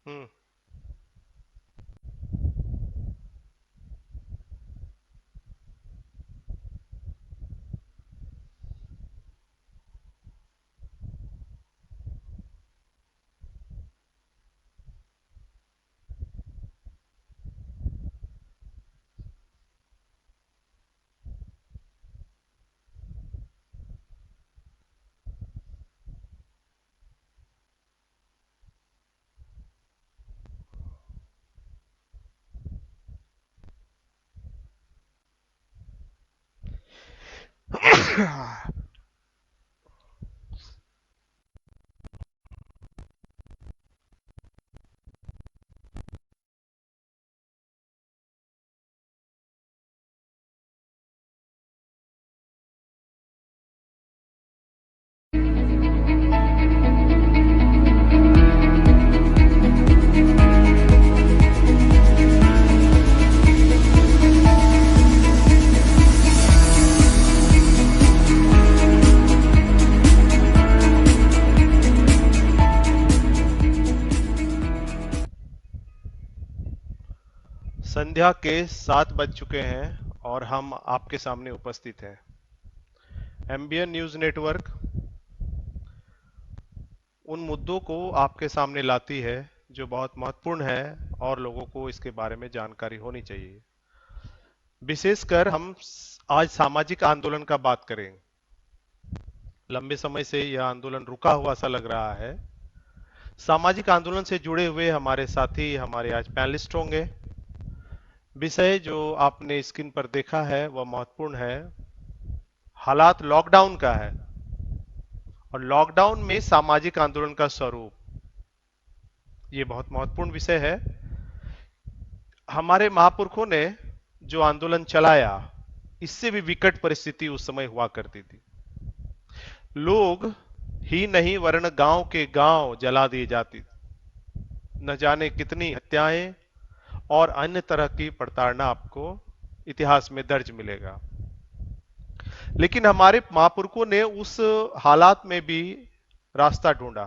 हम्म। संध्या के 7 बज चुके हैं और हम आपके सामने उपस्थित हैं। एमबीएन न्यूज नेटवर्क उन मुद्दों को आपके सामने लाती है जो बहुत महत्वपूर्ण है और लोगों को इसके बारे में जानकारी होनी चाहिए। विशेषकर हम आज सामाजिक आंदोलन का बात करेंगे। लंबे समय से यह आंदोलन रुका हुआ सा लग रहा है। सामाजिक आंदोलन से जुड़े हुए हमारे साथी हमारे आज पैनलिस्ट होंगे। विषय जो आपने स्क्रीन पर देखा है वह महत्वपूर्ण है। हालात लॉकडाउन का है और लॉकडाउन में सामाजिक आंदोलन का स्वरूप, ये बहुत महत्वपूर्ण विषय है। हमारे महापुरुषों ने जो आंदोलन चलाया, इससे भी विकट परिस्थिति उस समय हुआ करती थी। लोग ही नहीं वरन गांव के गांव जला दिए जाती थी। न जाने कितनी हत्याएं और अन्य तरह की प्रताड़ना आपको इतिहास में दर्ज मिलेगा। लेकिन हमारे महापुरुषों ने उस हालात में भी रास्ता ढूंढा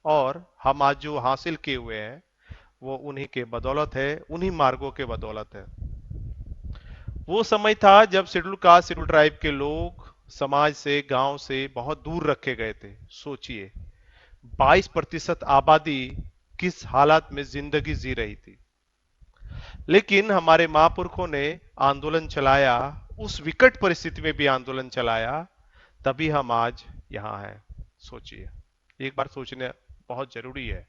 और हम आज जो हासिल किए हुए हैं वो उन्हीं के बदौलत है, उन्हीं मार्गों के बदौलत है। वो समय था जब शेड्यूल कास्ट शेड्यूल ट्राइब के लोग समाज से, गांव से बहुत दूर रखे गए थे। सोचिए, 22% आबादी किस हालात में जिंदगी जी रही थी। लेकिन हमारे महापुरुषों ने आंदोलन चलाया, उस विकट परिस्थिति में भी आंदोलन चलाया, तभी हम आज यहां हैं। सोचिए, एक बार सोचना बहुत जरूरी है।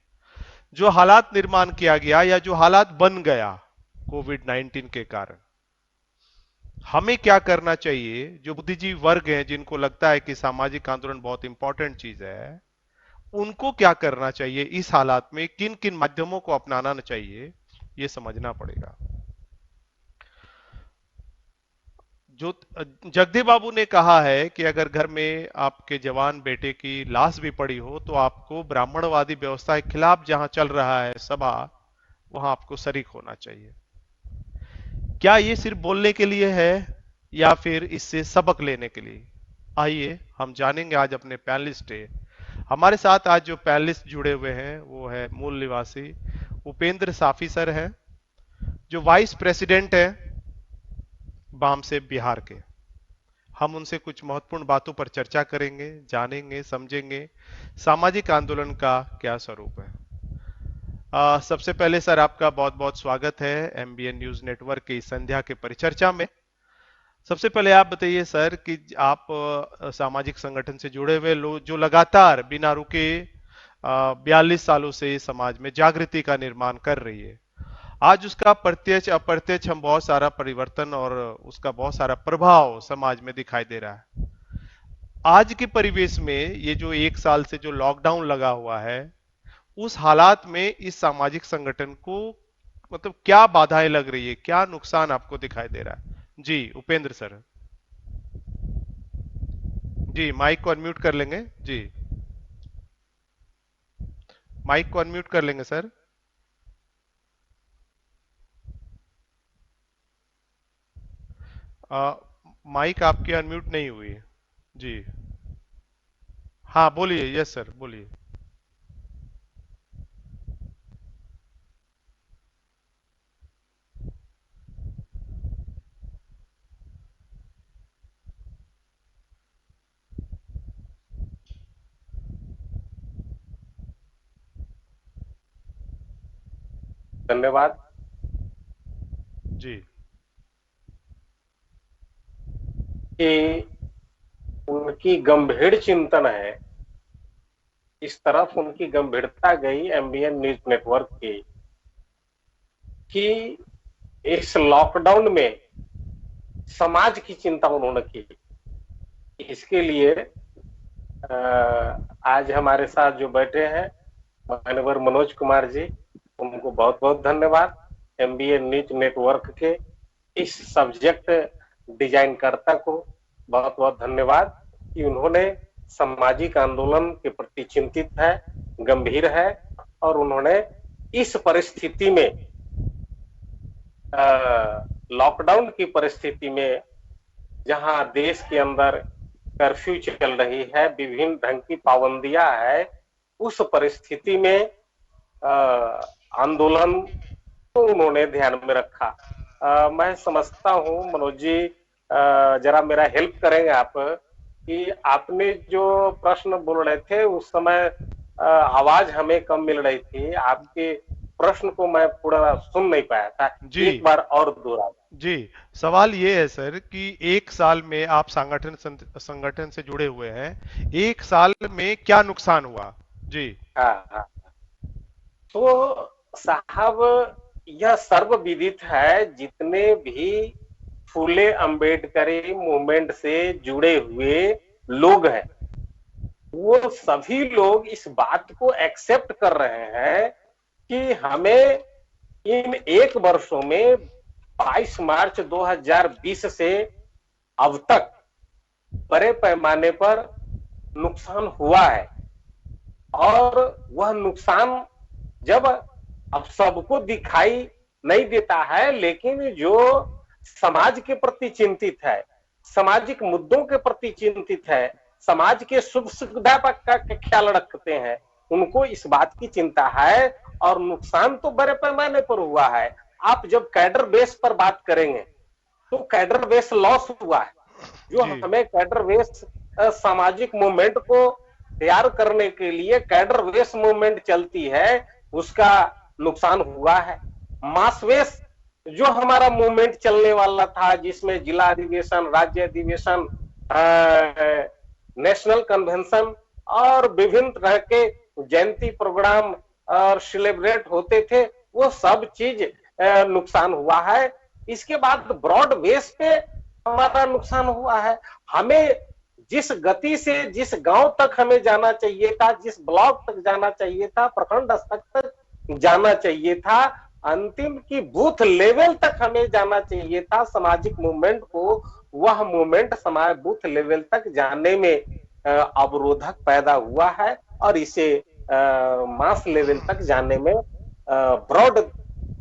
जो हालात निर्माण किया गया या जो हालात बन गया कोविड 19 के कारण, हमें क्या करना चाहिए? जो बुद्धिजीवी वर्ग हैं, जिनको लगता है कि सामाजिक आंदोलन बहुत इंपॉर्टेंट चीज है, उनको क्या करना चाहिए? इस हालात में किन किन माध्यमों को अपनाना चाहिए, ये समझना पड़ेगा। जो जगदीप बाबू ने कहा है कि अगर घर में आपके जवान बेटे की लाश भी पड़ी हो तो आपको ब्राह्मणवादी व्यवस्था के खिलाफ जहां चल रहा है सभा, वहां आपको शरीक होना चाहिए। क्या ये सिर्फ बोलने के लिए है या फिर इससे सबक लेने के लिए? आइए हम जानेंगे आज अपने पैनलिस्ट से। हमारे साथ आज जो पैनलिस्ट जुड़े हुए हैं वो है मूल निवासी उपेंद्र साफी सर हैं, जो वाइस प्रेसिडेंट है बाम से बिहार के। हम उनसे कुछ महत्वपूर्ण बातों पर चर्चा करेंगे, जानेंगे, समझेंगे सामाजिक आंदोलन का क्या स्वरूप है। सबसे पहले सर आपका बहुत बहुत स्वागत है एमबीएन न्यूज नेटवर्क की संध्या के परिचर्चा में। सबसे पहले आप बताइए सर कि आप सामाजिक संगठन से जुड़े हुए लोग जो लगातार बिना रुके 42 सालों से समाज में जागृति का निर्माण कर रही है, आज उसका प्रत्यक्ष अप्रत्यक्ष हम बहुत सारा परिवर्तन और उसका बहुत सारा प्रभाव समाज में दिखाई दे रहा है। आज के परिवेश में ये जो 1 साल से जो लॉकडाउन लगा हुआ है, उस हालात में इस सामाजिक संगठन को मतलब क्या बाधाएं लग रही है, क्या नुकसान आपको दिखाई दे रहा है? जी उपेंद्र सर। जी माइक को अनम्यूट कर लेंगे जी। माइक को अनम्यूट कर लेंगे सर। आ, माइक आपकी अनम्यूट नहीं हुई। जी हाँ बोलिए, यस सर बोलिए। धन्यवाद। जी। कि उनकी गंभीर चिंतन है, इस तरफ उनकी गंभीरता गई एमबीएन न्यूज नेटवर्क की, कि इस लॉकडाउन में समाज की चिंता उन्होंने की। इसके लिए आज हमारे साथ जो बैठे हैं माननीय मनोज कुमार जी, उनको बहुत बहुत धन्यवाद। एमबीएन न्यूज नेटवर्क के इस सब्जेक्ट डिजाइन कर्ता को बहुत बहुत धन्यवाद कि उन्होंने सामाजिक आंदोलन के प्रति चिंतित है, गंभीर है, और उन्होंने इस परिस्थिति में, लॉकडाउन की परिस्थिति में, जहां देश के अंदर कर्फ्यू चल रही है, विभिन्न ढंग की पाबंदियां है, उस परिस्थिति में आंदोलन तो उन्होंने ध्यान में रखा। मैं समझता हूं मनोज जी, जरा मेरा हेल्प करेंगे आप, कि आपने जो प्रश्न बोल रहे थे उस समय आवाज हमें कम मिल रही थी, आपके प्रश्न को मैं पूरा सुन नहीं पाया था, जी। एक बार और दोहरा। जी। सवाल ये है सर कि एक साल में आप संगठन से जुड़े हुए हैं, एक साल में क्या नुकसान हुआ? जी। हाँ हाँ। तो साहब, यह सर्वविदित है, जितने भी फूले अंबेडकरी मूवमेंट से जुड़े हुए लोग हैं, वो सभी लोग इस बात को एक्सेप्ट कर रहे हैं कि हमें इन एक वर्षों में 22 मार्च 2020 से अब तक बड़े पैमाने पर नुकसान हुआ है। और वह नुकसान जब अब सबको दिखाई नहीं देता है, लेकिन जो समाज के प्रति चिंतित है, सामाजिक मुद्दों के प्रति चिंतित है, समाज के सुख सुविधा का ख्याल रखते हैं, उनको इस बात की चिंता है। और नुकसान तो बड़े पैमाने पर हुआ है। आप जब कैडर बेस पर बात करेंगे तो कैडर बेस लॉस हुआ है। जो जी। हमें कैडर बेस सामाजिक मूवमेंट को तैयार करने के लिए कैडर बेस मूवमेंट चलती है, उसका नुकसान हुआ है। मासवेस जो हमारा मूवमेंट चलने वाला था, जिसमें जिला अधिवेशन, राज्य अधिवेशन, नेशनल कन्वेंशन और विभिन्न तरह के जयंती प्रोग्राम और सेलिब्रेट होते थे, वो सब चीज नुकसान हुआ है। इसके बाद ब्रॉड बेस पे हमारा नुकसान हुआ है। हमें जिस गति से जिस गांव तक हमें जाना चाहिए था, जिस ब्लॉक तक जाना चाहिए था, प्रखंड स्तर तक जाना चाहिए था, अंतिम की बूथ लेवल तक हमें जाना चाहिए था सामाजिक मूवमेंट को, वह मूवमेंट समाज बूथ लेवल तक जाने में अवरोधक पैदा हुआ है, और इसे मास लेवल तक जाने में ब्रॉड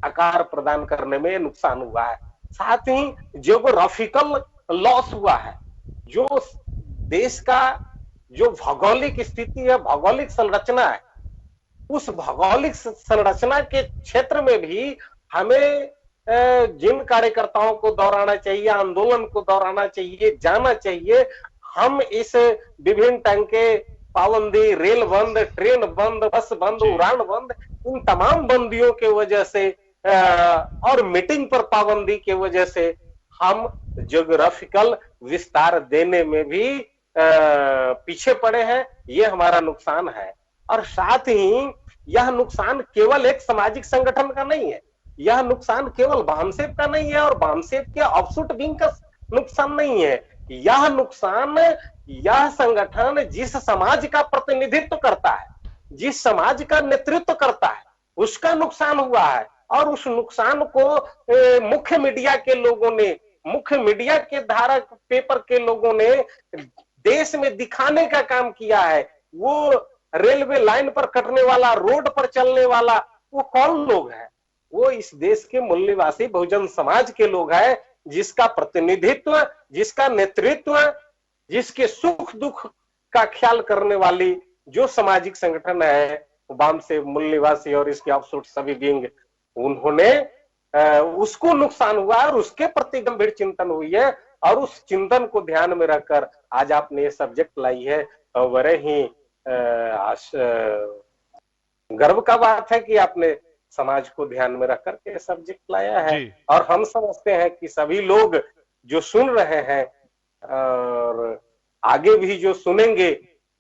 आकार प्रदान करने में नुकसान हुआ है। साथ ही जियोग्राफिकल लॉस हुआ है। जो देश का जो भौगोलिक स्थिति है, भौगोलिक संरचना है, उस भौगोलिक संरचना के क्षेत्र में भी हमें जिन कार्यकर्ताओं को दोहराना चाहिए, आंदोलन को दोहराना चाहिए, जाना चाहिए। हम इस विभिन्न ढंग के पाबंदी, रेल बंद, ट्रेन बंद, बस बंद, जी। उड़ान बंद, इन तमाम बंदियों के वजह से और मीटिंग पर पाबंदी के वजह से हम ज्योग्राफिकल विस्तार देने में भी पीछे पड़े हैं। ये हमारा नुकसान है। और साथ ही यह नुकसान केवल एक सामाजिक संगठन का नहीं है, यह नुकसान केवल भामसेप का नहीं है, और भामसेप के ऑफशूट विंग का नुकसान नहीं है। यह नुकसान, यह संगठन जिस समाज का प्रतिनिधित्व करता है, जिस समाज का नेतृत्व करता है, उसका नुकसान हुआ है। और उस नुकसान को मुख्य मीडिया के लोगों ने, मुख्य मीडिया के धारक पेपर के लोगों ने देश में दिखाने का काम किया है। वो रेलवे लाइन पर कटने वाला, रोड पर चलने वाला, वो कौन लोग हैं? वो इस देश के मूल निवासी बहुजन समाज के लोग हैं, जिसका प्रतिनिधित्व, जिसका नेतृत्व, जिसके सुख दुख का ख्याल करने वाली जो सामाजिक संगठन है, वाम से मूल निवासी और इसके ऑफशूट सभी विंग, उन्होंने उसको नुकसान हुआ और उसके प्रति गंभीर चिंतन हुई है। और उस चिंतन को ध्यान में रखकर आज आपने ये सब्जेक्ट लाई है, बड़े ही गर्व का बात है कि आपने समाज को ध्यान में रख करके सब्जेक्ट लाया है। जी और हम समझते हैं कि सभी लोग जो सुन रहे हैं और आगे भी जो सुनेंगे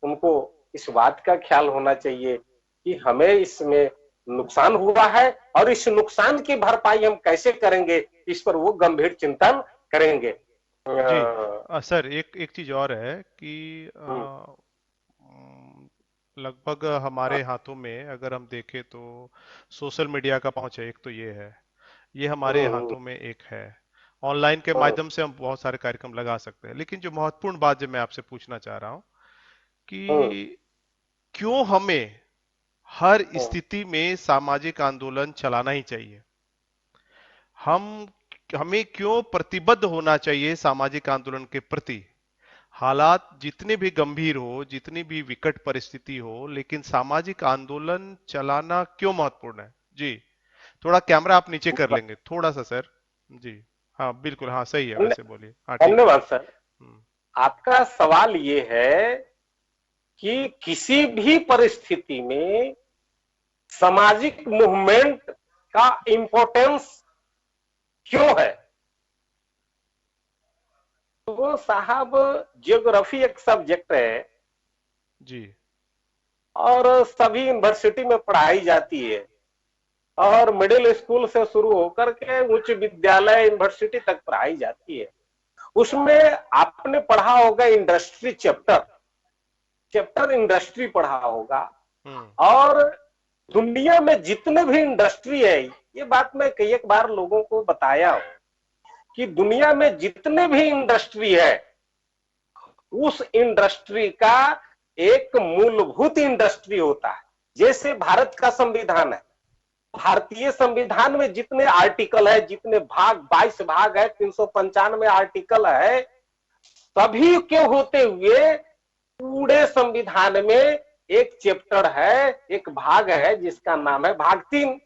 उनको इस बात का ख्याल होना चाहिए कि हमें इसमें नुकसान हुआ है और इस नुकसान की भरपाई हम कैसे करेंगे, इस पर वो गंभीर चिंतन करेंगे। जी। सर एक एक चीज और है कि हम्म, अम, लगभग हमारे हाथों में अगर हम देखें तो सोशल मीडिया का पहुंच है, एक तो ये है, ये हमारे हम्म, हाथों में एक है। ऑनलाइन के हम्म, माध्यम से हम बहुत सारे कार्यक्रम लगा सकते हैं, लेकिन जो महत्वपूर्ण बात जो मैं आपसे पूछना चाह रहा हूं हम्म, कि क्यों हमें हर हम्म, स्थिति में सामाजिक आंदोलन चलाना ही चाहिए? हम हमें क्यों प्रतिबद्ध होना चाहिए सामाजिक आंदोलन के प्रति? हालात जितने भी गंभीर हो, जितनी भी विकट परिस्थिति हो, लेकिन सामाजिक आंदोलन चलाना क्यों महत्वपूर्ण है? जी, थोड़ा कैमरा आप नीचे कर लेंगे थोड़ा सा सर। जी, हाँ बिल्कुल, हाँ सही है, वैसे बोलिए, हाँ ठीक है। धन्यवाद सर। हम्म, आपका सवाल ये है कि किसी भी परिस्थिति में सामाजिक मूवमेंट का इंपॉर्टेंस क्यों है। तो साहब, जियोग्राफी एक सब्जेक्ट है जी और सभी यूनिवर्सिटी में पढ़ाई जाती है और मिडिल स्कूल से शुरू होकर के उच्च विद्यालय यूनिवर्सिटी तक पढ़ाई जाती है। उसमें आपने पढ़ा होगा इंडस्ट्री चैप्टर, चैप्टर इंडस्ट्री पढ़ा होगा। हम्म और दुनिया में जितने भी इंडस्ट्री है, ये बात मैं कई एक बार लोगों को बताया हूं कि दुनिया में जितने भी इंडस्ट्री है उस इंडस्ट्री का एक मूलभूत इंडस्ट्री होता है। जैसे भारत का संविधान है, भारतीय संविधान में जितने आर्टिकल है, जितने भाग 22 भाग है, 395 आर्टिकल है, सभी के होते हुए पूरे संविधान में एक चैप्टर है, एक भाग है जिसका नाम है भाग 3,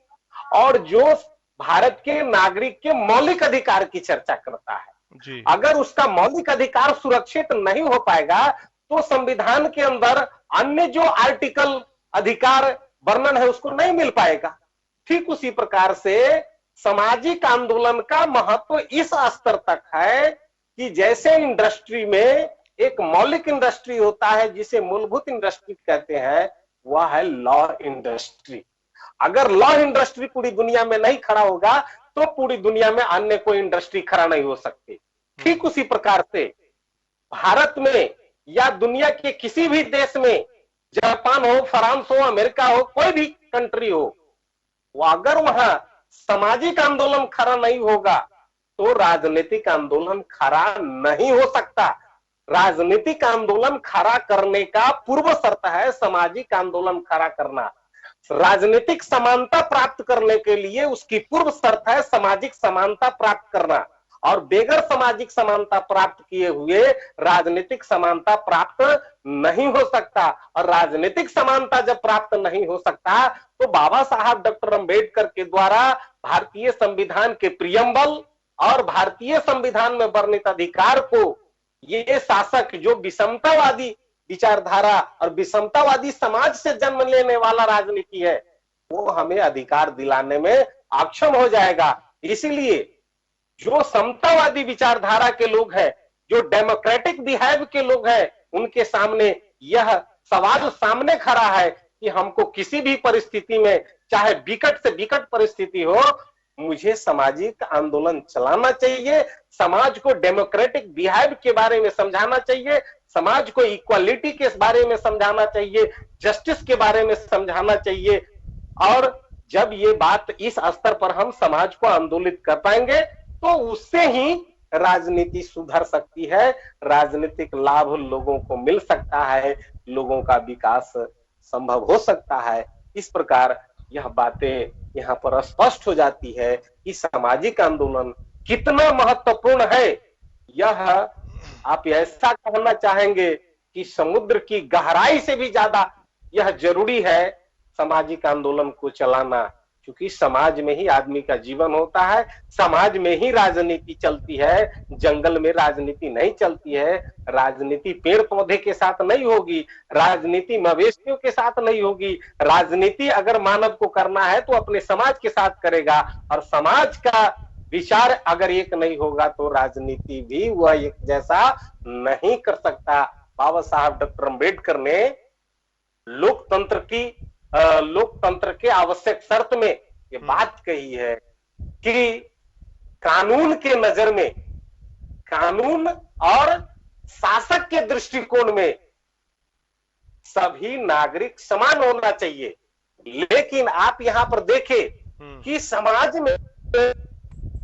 और जो भारत के नागरिक के मौलिक अधिकार की चर्चा करता है। जी अगर उसका मौलिक अधिकार सुरक्षित नहीं हो पाएगा तो संविधान के अंदर अन्य जो आर्टिकल अधिकार वर्णन है उसको नहीं मिल पाएगा। ठीक उसी प्रकार से सामाजिक आंदोलन का महत्व इस स्तर तक है कि जैसे इंडस्ट्री में एक मौलिक इंडस्ट्री होता है जिसे मूलभूत इंडस्ट्री कहते हैं, वह है लॉ इंडस्ट्री। अगर लॉ इंडस्ट्री पूरी दुनिया में नहीं खड़ा होगा तो पूरी दुनिया में अन्य कोई इंडस्ट्री खड़ा नहीं हो सकती। ठीक हम्म उसी प्रकार से भारत में या दुनिया के किसी भी देश में, जापान हो, फ्रांस हो, अमेरिका हो, कोई भी कंट्री हो, वो अगर वहां सामाजिक आंदोलन खड़ा नहीं होगा तो राजनीतिक आंदोलन खड़ा नहीं हो सकता। राजनीतिक आंदोलन खड़ा करने का पूर्व शर्त है सामाजिक आंदोलन खड़ा करना। राजनीतिक समानता प्राप्त करने के लिए उसकी पूर्व शर्त है सामाजिक समानता प्राप्त करना, और बेगर सामाजिक समानता प्राप्त किए हुए राजनीतिक समानता प्राप्त नहीं हो सकता। और राजनीतिक समानता जब प्राप्त नहीं हो सकता तो बाबा साहब डॉक्टर अंबेडकर के द्वारा भारतीय संविधान के प्रियम्बल और भारतीय संविधान में वर्णित अधिकार को ये शासक जो विषमतावादी विचारधारा और विषमतावादी समाज से जन्म लेने वाला राजनीति है, वो हमें अधिकार दिलाने में अक्षम हो जाएगा। इसीलिए जो समतावादी विचारधारा के लोग हैं, जो डेमोक्रेटिक बिहेव के लोग हैं, उनके सामने यह सवाल सामने खड़ा है कि हमको किसी भी परिस्थिति में, चाहे विकट से विकट परिस्थिति हो, मुझे सामाजिक आंदोलन चलाना चाहिए। समाज को डेमोक्रेटिक बिहेव के बारे में समझाना चाहिए, समाज को इक्वालिटी के बारे में समझाना चाहिए, जस्टिस के बारे में समझाना चाहिए। और जब ये बात इस स्तर पर हम समाज को आंदोलित कर पाएंगे तो उससे ही राजनीति सुधर सकती है, राजनीतिक लाभ लोगों को मिल सकता है, लोगों का विकास संभव हो सकता है। इस प्रकार यह बातें यहाँ पर स्पष्ट हो जाती है कि सामाजिक आंदोलन कितना महत्वपूर्ण है। यह आप ऐसा कहना चाहेंगे कि समुद्र की गहराई से भी ज्यादा यह जरूरी है सामाजिक आंदोलन को चलाना, क्योंकि समाज में ही आदमी का जीवन होता है, समाज में ही राजनीति चलती है, जंगल में राजनीति नहीं चलती है, राजनीति पेड़ पौधे के साथ नहीं होगी, राजनीति मवेशियों के साथ नहीं होगी, राजनीति अगर मानव को करना है तो अपने समाज के साथ करेगा, और समाज का विचार अगर एक नहीं होगा तो राजनीति भी वह एक जैसा नहीं कर सकता। बाबा साहब डॉक्टर अम्बेडकर ने लोकतंत्र की लोकतंत्र के आवश्यक शर्त में ये बात कही है कि कानून के नजर में, कानून और शासक के दृष्टिकोण में सभी नागरिक समान होना चाहिए। लेकिन आप यहां पर देखें कि समाज में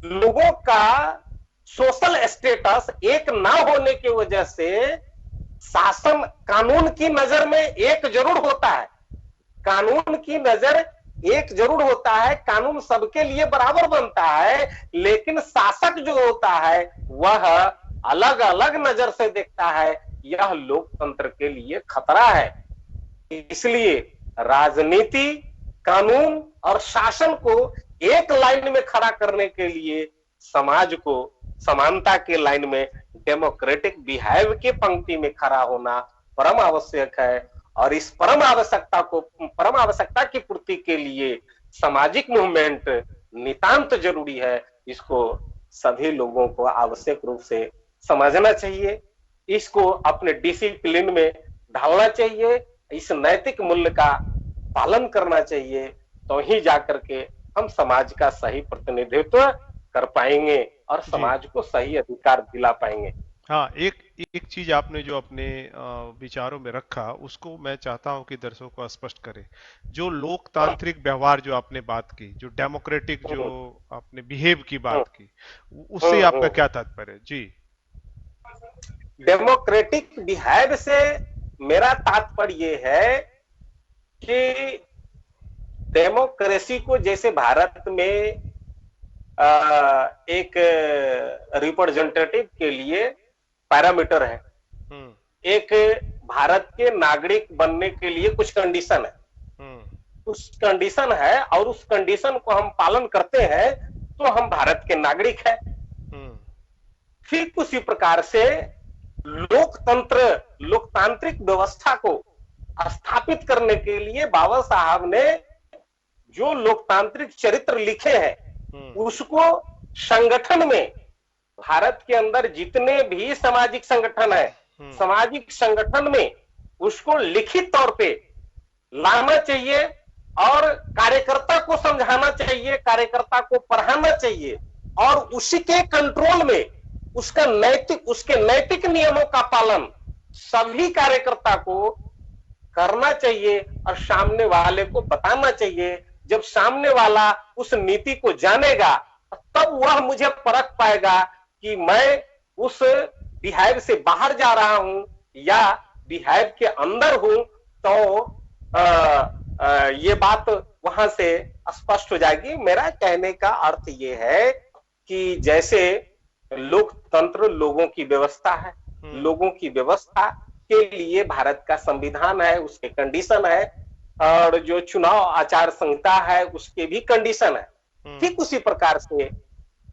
लोगों का सोशल स्टेटस एक ना होने की वजह से शासन कानून की नजर में एक जरूर होता है, कानून की नजर एक जरूर होता है, कानून सबके लिए बराबर बनता है, लेकिन शासक जो होता है वह अलग अलग नजर से देखता है। यह लोकतंत्र के लिए खतरा है। इसलिए राजनीति, कानून और शासन को एक लाइन में खड़ा करने के लिए समाज को समानता के लाइन में, डेमोक्रेटिक बिहेव के पंक्ति में खड़ा होना परम आवश्यक है। और इस परम आवश्यकता की पूर्ति के लिए सामाजिक मूवमेंट नितांत जरूरी है। इसको सभी लोगों को आवश्यक रूप से समझना चाहिए, इसको अपने डिसिप्लिन में ढालना चाहिए, इस नैतिक मूल्य का पालन करना चाहिए, तो ही जाकर के हम समाज का सही प्रतिनिधित्व कर पाएंगे और समाज को सही अधिकार दिला पाएंगे। हाँ, एक एक चीज आपने जो अपने विचारों में रखा उसको मैं चाहता हूं कि दर्शकों को स्पष्ट करें। जो लोकतांत्रिक व्यवहार जो आपने बात की, जो डेमोक्रेटिक जो आपने बिहेव की बात की, उससे आपका क्या तात्पर्य है? जी। डेमोक्रेटिक बिहेव से मेरा तात्पर्य है कि डेमोक्रेसी को जैसे भारत में एक रिप्रेजेंटेटिव के लिए पैरामीटर है, एक भारत के नागरिक बनने के लिए कुछ कंडीशन है, उस कंडीशन है और उस कंडीशन को हम पालन करते हैं तो हम भारत के नागरिक हैं। ठीक उसी प्रकार से लोकतांत्रिक व्यवस्था को स्थापित करने के लिए बाबा साहब ने जो लोकतांत्रिक चरित्र लिखे हैं उसको संगठन में, भारत के अंदर जितने भी सामाजिक संगठन है, सामाजिक संगठन में उसको लिखित तौर पे लाना चाहिए और कार्यकर्ता को समझाना चाहिए, कार्यकर्ता को पढ़ाना चाहिए और उसी के कंट्रोल में उसके नैतिक नियमों का पालन सभी कार्यकर्ता को करना चाहिए और सामने वाले को बताना चाहिए। जब सामने वाला उस नीति को जानेगा तब वह मुझे परख पाएगा कि मैं उस बिहेव से बाहर जा रहा हूं या बिहेव के अंदर हूं। तो ये बात वहां से स्पष्ट हो जाएगी। मेरा कहने का अर्थ ये है कि जैसे लोकतंत्र लोगों की व्यवस्था है, लोगों की व्यवस्था के लिए भारत का संविधान है, उसके कंडीशन है, और जो चुनाव आचार संहिता है उसके भी कंडीशन है। ठीक उसी प्रकार से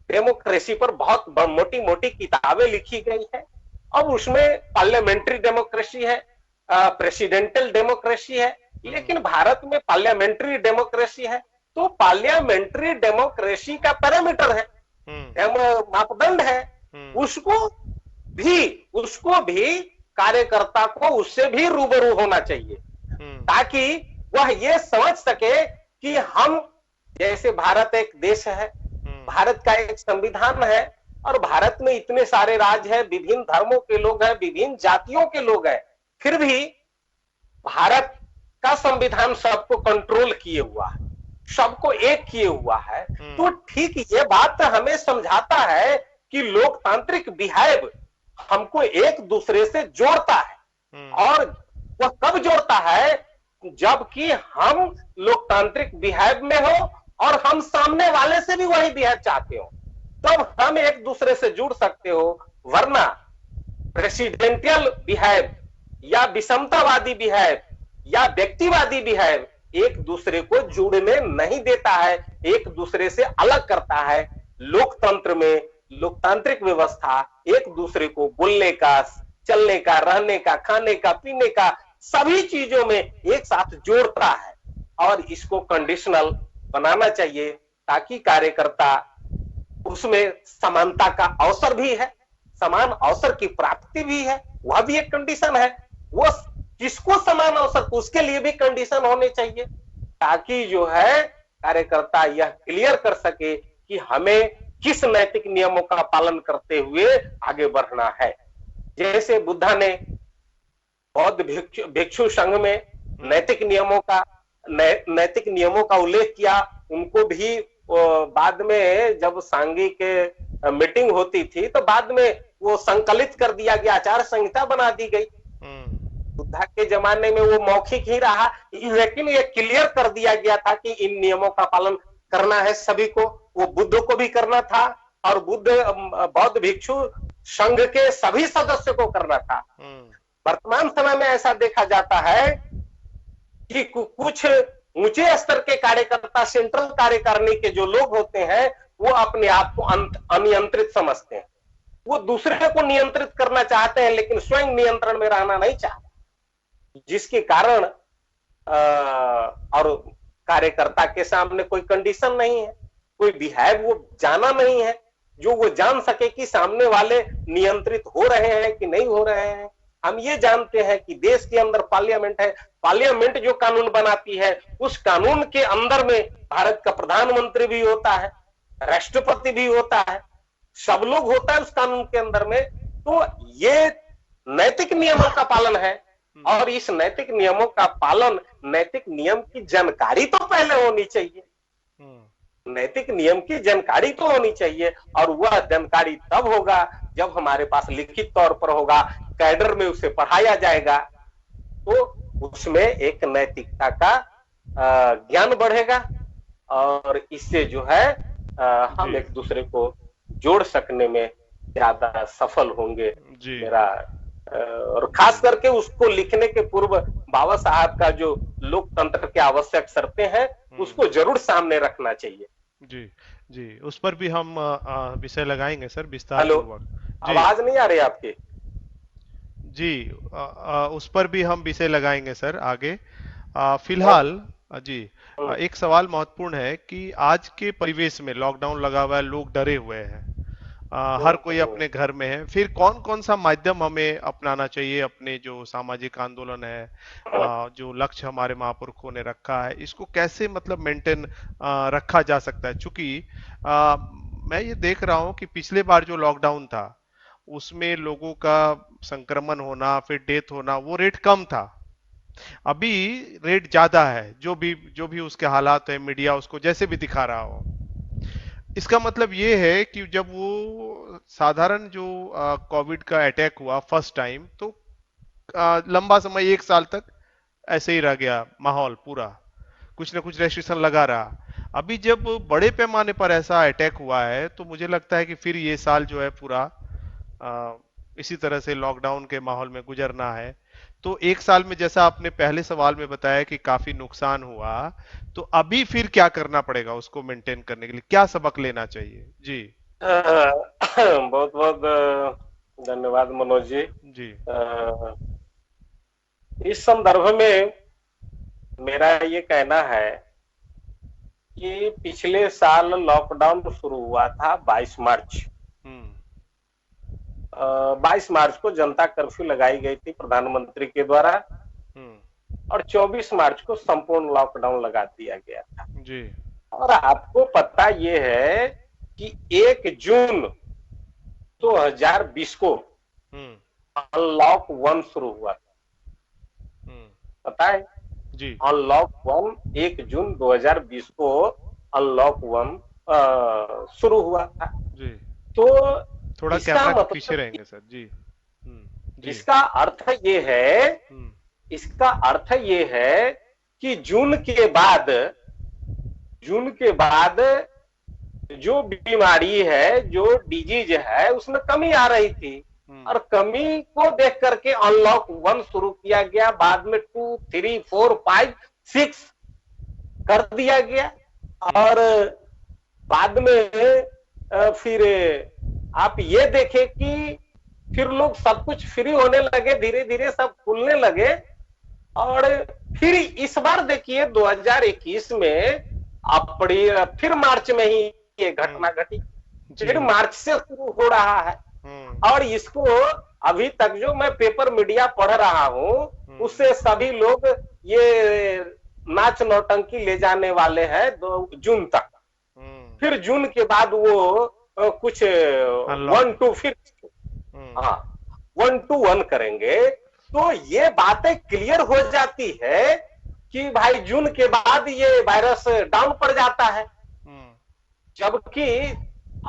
डेमोक्रेसी पर बहुत मोटी मोटी किताबें लिखी गई है। अब उसमें पार्लियामेंट्री डेमोक्रेसी है, प्रेसिडेंटल डेमोक्रेसी है, लेकिन भारत में पार्लियामेंट्री डेमोक्रेसी है। तो पार्लियामेंट्री डेमोक्रेसी का पैरामीटर है, मापदंड है, उसको भी कार्यकर्ता को उससे भी रूबरू होना चाहिए ताकि वह ये समझ सके कि हम, जैसे भारत एक देश है, भारत का एक संविधान है और भारत में इतने सारे राज्य हैं, विभिन्न धर्मों के लोग हैं, विभिन्न जातियों के लोग हैं, फिर भी भारत का संविधान सबको कंट्रोल किए हुआ है, सबको एक किए हुआ है। तो ठीक ये बात हमें समझाता है कि लोकतांत्रिक बिहेव हमको एक दूसरे से जोड़ता है। और वह कब जोड़ता है? जबकि हम लोकतांत्रिक बिहेव में हो और हम सामने वाले से भी वही बिहेव चाहते हो, तब हम एक दूसरे से जुड़ सकते हो। वरना प्रेसिडेंटियल बिहेव या विषमतावादी बिहेव या व्यक्तिवादी बिहेव एक दूसरे को जुड़ने नहीं देता है, एक दूसरे से अलग करता है। लोकतंत्र में, लोकतांत्रिक व्यवस्था एक दूसरे को बोलने का, चलने का, रहने का, खाने का, पीने का, सभी चीजों में एक साथ जोड़ता है। और इसको कंडीशनल बनाना चाहिए ताकि कार्यकर्ता, उसमें समानता का अवसर भी है, समान अवसर की प्राप्ति भी है, वह भी एक कंडीशन है। वो किसको समान अवसर, उसके लिए भी कंडीशन होने चाहिए, ताकि जो है कार्यकर्ता यह क्लियर कर सके कि हमें किस नैतिक नियमों का पालन करते हुए आगे बढ़ना है। जैसे बुद्धा ने बौद्ध भिक्षु संघ में नैतिक नियमों का नैतिक नियमों का उल्लेख किया। उनको भी बाद में जब सांघिक मीटिंग होती थी तो बाद में वो संकलित कर दिया गया, आचार संहिता बना दी गई। बुद्धा के जमाने में वो मौखिक ही रहा, लेकिन ये क्लियर कर दिया गया था कि इन नियमों का पालन करना है सभी को। वो बुद्ध को भी करना था और बौद्ध भिक्षु संघ के सभी सदस्य को करना था। वर्तमान समय में ऐसा देखा जाता है कि कुछ ऊंचे स्तर के कार्यकर्ता, सेंट्रल कार्यकारिणी के जो लोग होते हैं, वो अपने आप को अनियंत्रित समझते हैं। वो दूसरे को नियंत्रित करना चाहते हैं लेकिन स्वयं नियंत्रण में रहना नहीं चाहते, जिसके कारण और कार्यकर्ता के सामने कोई कंडीशन नहीं है, कोई बिहेव वो जाना नहीं है जो वो जान सके कि सामने वाले नियंत्रित हो रहे हैं कि नहीं हो रहे हैं। हम ये जानते हैं कि देश के अंदर पार्लियामेंट है, पार्लियामेंट जो कानून बनाती है उस कानून के अंदर में भारत का प्रधानमंत्री भी होता है, राष्ट्रपति भी होता है, सब लोग होता है उस कानून के अंदर में। तो ये नैतिक नियमों का पालन है और इस नैतिक नियमों का पालन, नैतिक नियम की जानकारी तो पहले होनी चाहिए, नैतिक नियम की जानकारी तो होनी चाहिए। और वह जानकारी तब होगा जब हमारे पास लिखित तौर पर होगा, कैडर में उसे पढ़ाया जाएगा, तो उसमें एक नैतिकता का ज्ञान बढ़ेगा और इससे जो है हम एक दूसरे को जोड़ सकने में ज्यादा सफल होंगे। मेरा और खास करके उसको लिखने के पूर्व बाबा साहब का जो लोकतंत्र के आवश्यक शर्तें हैं उसको जरूर सामने रखना चाहिए। जी जी, उस पर भी हम विषय लगाएंगे सर विस्तार पूर्वक। आवाज नहीं आ रही आपकी? जी, उस पर भी हम विषय लगाएंगे सर आगे। फिलहाल जी, एक सवाल महत्वपूर्ण है कि आज के परिवेश में लॉकडाउन लगा हुआ है, लोग डरे हुए हैं, हर कोई अपने घर में है, फिर कौन कौन सा माध्यम हमें अपनाना चाहिए अपने जो सामाजिक आंदोलन है, जो लक्ष्य हमारे महापुरुषों ने रखा है, इसको कैसे मतलब मेंटेन रखा जा सकता है? चूंकि मैं ये देख रहा हूं कि पिछले बार जो लॉकडाउन था उसमें लोगों का संक्रमण होना, फिर डेथ होना, वो रेट कम था। अभी रेट ज्यादा है, जो भी उसके हालात है, मीडिया उसको जैसे भी दिखा रहा हो। इसका मतलब ये है कि जब वो साधारण जो कोविड का अटैक हुआ फर्स्ट टाइम, तो लंबा समय 1 साल तक ऐसे ही रह गया माहौल पूरा, कुछ ना कुछ रेस्ट्रिक्शन लगा रहा। अभी जब बड़े पैमाने पर ऐसा अटैक हुआ है तो मुझे लगता है कि फिर ये साल जो है पूरा इसी तरह से लॉकडाउन के माहौल में गुजरना है। तो 1 साल में जैसा आपने पहले सवाल में बताया कि काफी नुकसान हुआ, तो अभी फिर क्या करना पड़ेगा उसको मेंटेन करने के लिए, क्या सबक लेना चाहिए? जी बहुत बहुत धन्यवाद मनोज जी। जी इस संदर्भ में मेरा ये कहना है कि पिछले साल लॉकडाउन शुरू हुआ था 22 मार्च। 22 मार्च को जनता कर्फ्यू लगाई गई थी प्रधानमंत्री के द्वारा और 24 मार्च को संपूर्ण लॉकडाउन लगा दिया गया था जी। और आपको पता ये है कि 1 जून 2020 को अनलॉक 1 शुरू हुआ था। पता है जी, अनलॉक 1 1 जून 2020 को अनलॉक 1 शुरू हुआ था जी। तो थोड़ा कैमरा के पीछे रहेंगे सर जी। जी। इसका अर्थ ये है, इसका अर्थ ये है कि जून के बाद जो बीमारी है, जो डिजीज है, उसमें कमी आ रही थी और कमी को देख करके अनलॉक 1 शुरू किया गया। बाद में 2, 3, 4, 5, 6 कर दिया गया। और बाद में फिर आप ये देखें कि फिर लोग सब कुछ फ्री होने लगे, धीरे धीरे सब खुलने लगे। और फिर इस बार देखिए 2021 में अप्रैल, फिर मार्च में ही ये घटना घटी। जी। फिर मार्च से शुरू हो रहा है। और इसको अभी तक जो मैं पेपर मीडिया पढ़ रहा हूं, उससे सभी लोग ये नाच नौटंकी ले जाने वाले हैं 2 जून तक। फिर जून के बाद वो कुछ 1-2 फिर, हाँ 1-1 करेंगे। तो ये बातें क्लियर हो जाती है कि भाई जून के बाद ये वायरस डाउन पड़ जाता है। जबकि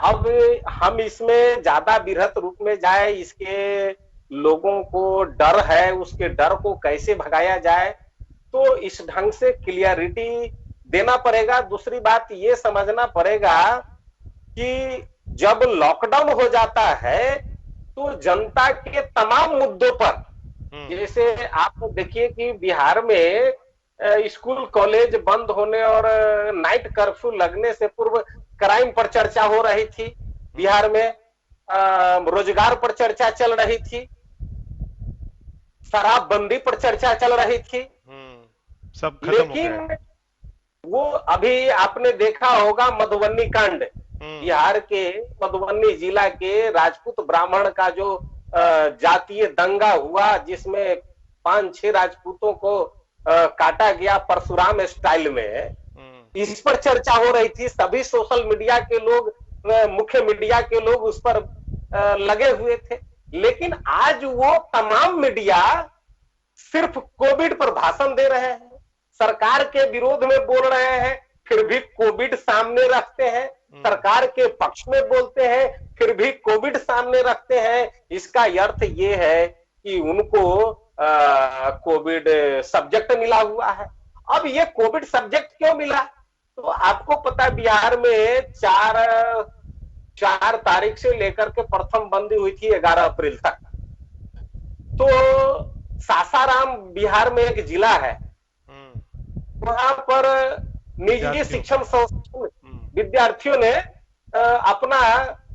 अब हम इसमें ज्यादा बृहत रूप में जाए, इसके लोगों को डर है, उसके डर को कैसे भगाया जाए, तो इस ढंग से क्लियरिटी देना पड़ेगा। दूसरी बात ये समझना पड़ेगा कि जब लॉकडाउन हो जाता है तो जनता के तमाम मुद्दों पर, जैसे आप देखिए कि बिहार में स्कूल कॉलेज बंद होने और नाइट कर्फ्यू लगने से पूर्व क्राइम पर चर्चा हो रही थी बिहार में, रोजगार पर चर्चा चल रही थी, शराबबंदी पर चर्चा चल रही थी। सब खत्म हो गया। लेकिन वो अभी आपने देखा होगा मधुबनी कांड, बिहार के मधुबनी जिला के राजपूत ब्राह्मण का जो जातीय दंगा हुआ, जिसमें 5-6 राजपूतों को काटा गया परशुराम स्टाइल में, इस पर चर्चा हो रही थी। सभी सोशल मीडिया के लोग, मुख्य मीडिया के लोग उस पर लगे हुए थे। लेकिन आज वो तमाम मीडिया सिर्फ कोविड पर भाषण दे रहे हैं, सरकार के विरोध में बोल रहे हैं, फिर भी कोविड सामने रखते हैं, सरकार के पक्ष में बोलते हैं, फिर भी कोविड सामने रखते हैं। इसका अर्थ ये है कि उनको कोविड सब्जेक्ट मिला हुआ है। अब ये कोविड सब्जेक्ट क्यों मिला? तो आपको पता है बिहार में 4 तारीख से लेकर के प्रथम बंदी हुई थी 11 अप्रैल तक। तो सासाराम बिहार में एक जिला है, वहां पर निजी शिक्षण संस्थान विद्यार्थियों ने अपना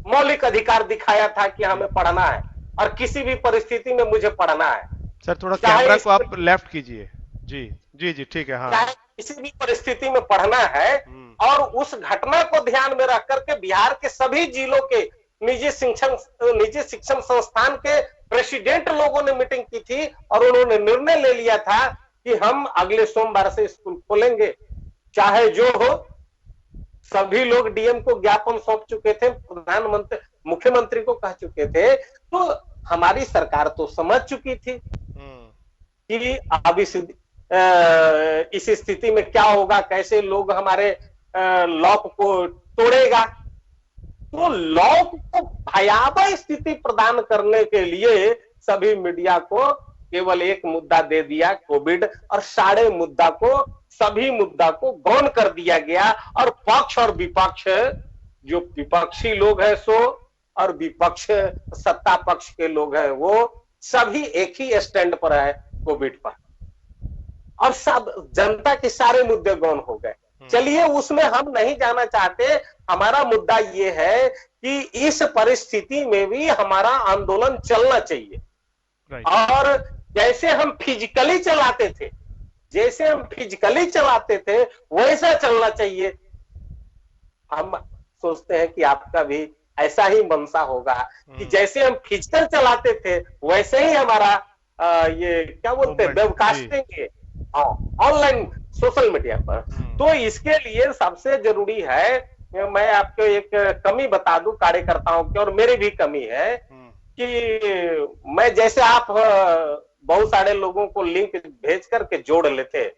मौलिक अधिकार दिखाया था कि हमें पढ़ना है और किसी भी परिस्थिति में मुझे पढ़ना है। सर थोड़ा कैमरा को आप लेफ्ट कीजिए। जी जी जी ठीक है। हाँ, किसी भी परिस्थिति में पढ़ना है। और उस घटना को ध्यान में रख करके बिहार के सभी जिलों के निजी शिक्षण संस्थान के प्रेसिडेंट लोगों ने मीटिंग की थी और उन्होंने निर्णय ले लिया था कि हम अगले सोमवार से स्कूल खोलेंगे, चाहे जो हो। सभी लोग डीएम को ज्ञापन सौंप चुके थे, प्रधानमंत्री मुख्यमंत्री को कह चुके थे। तो हमारी सरकार तो समझ चुकी थी कि अब इस स्थिति में क्या होगा, कैसे लोग हमारे लॉक को तोड़ेगा। तो लॉक को भयावह स्थिति प्रदान करने के लिए सभी मीडिया को केवल एक मुद्दा दे दिया, कोविड, और सभी मुद्दा को गौण कर दिया गया। और पक्ष और विपक्ष, जो विपक्षी लोग हैं सो और विपक्ष सत्ता पक्ष के लोग हैं वो सभी एक ही स्टैंड पर है कोविड पर, और सब जनता के सारे मुद्दे गौण हो गए। चलिए उसमें हम नहीं जाना चाहते। हमारा मुद्दा ये है कि इस परिस्थिति में भी हमारा आंदोलन चलना चाहिए। और जैसे हम फिजिकली चलाते थे वैसा चलना चाहिए। हम सोचते हैं कि आपका भी ऐसा ही मंशा होगा कि जैसे हम फिजिकल चलाते थे वैसे ही हमारा ये क्या बोलते हैं, वेबकास्टिंग, ऑनलाइन सोशल मीडिया पर। तो इसके लिए सबसे जरूरी है, मैं आपको एक कमी बता दूं कार्यकर्ताओं की, और मेरी भी कमी है कि मैं, जैसे आप बहुत सारे लोगों को लिंक भेज करके जोड़ लेते,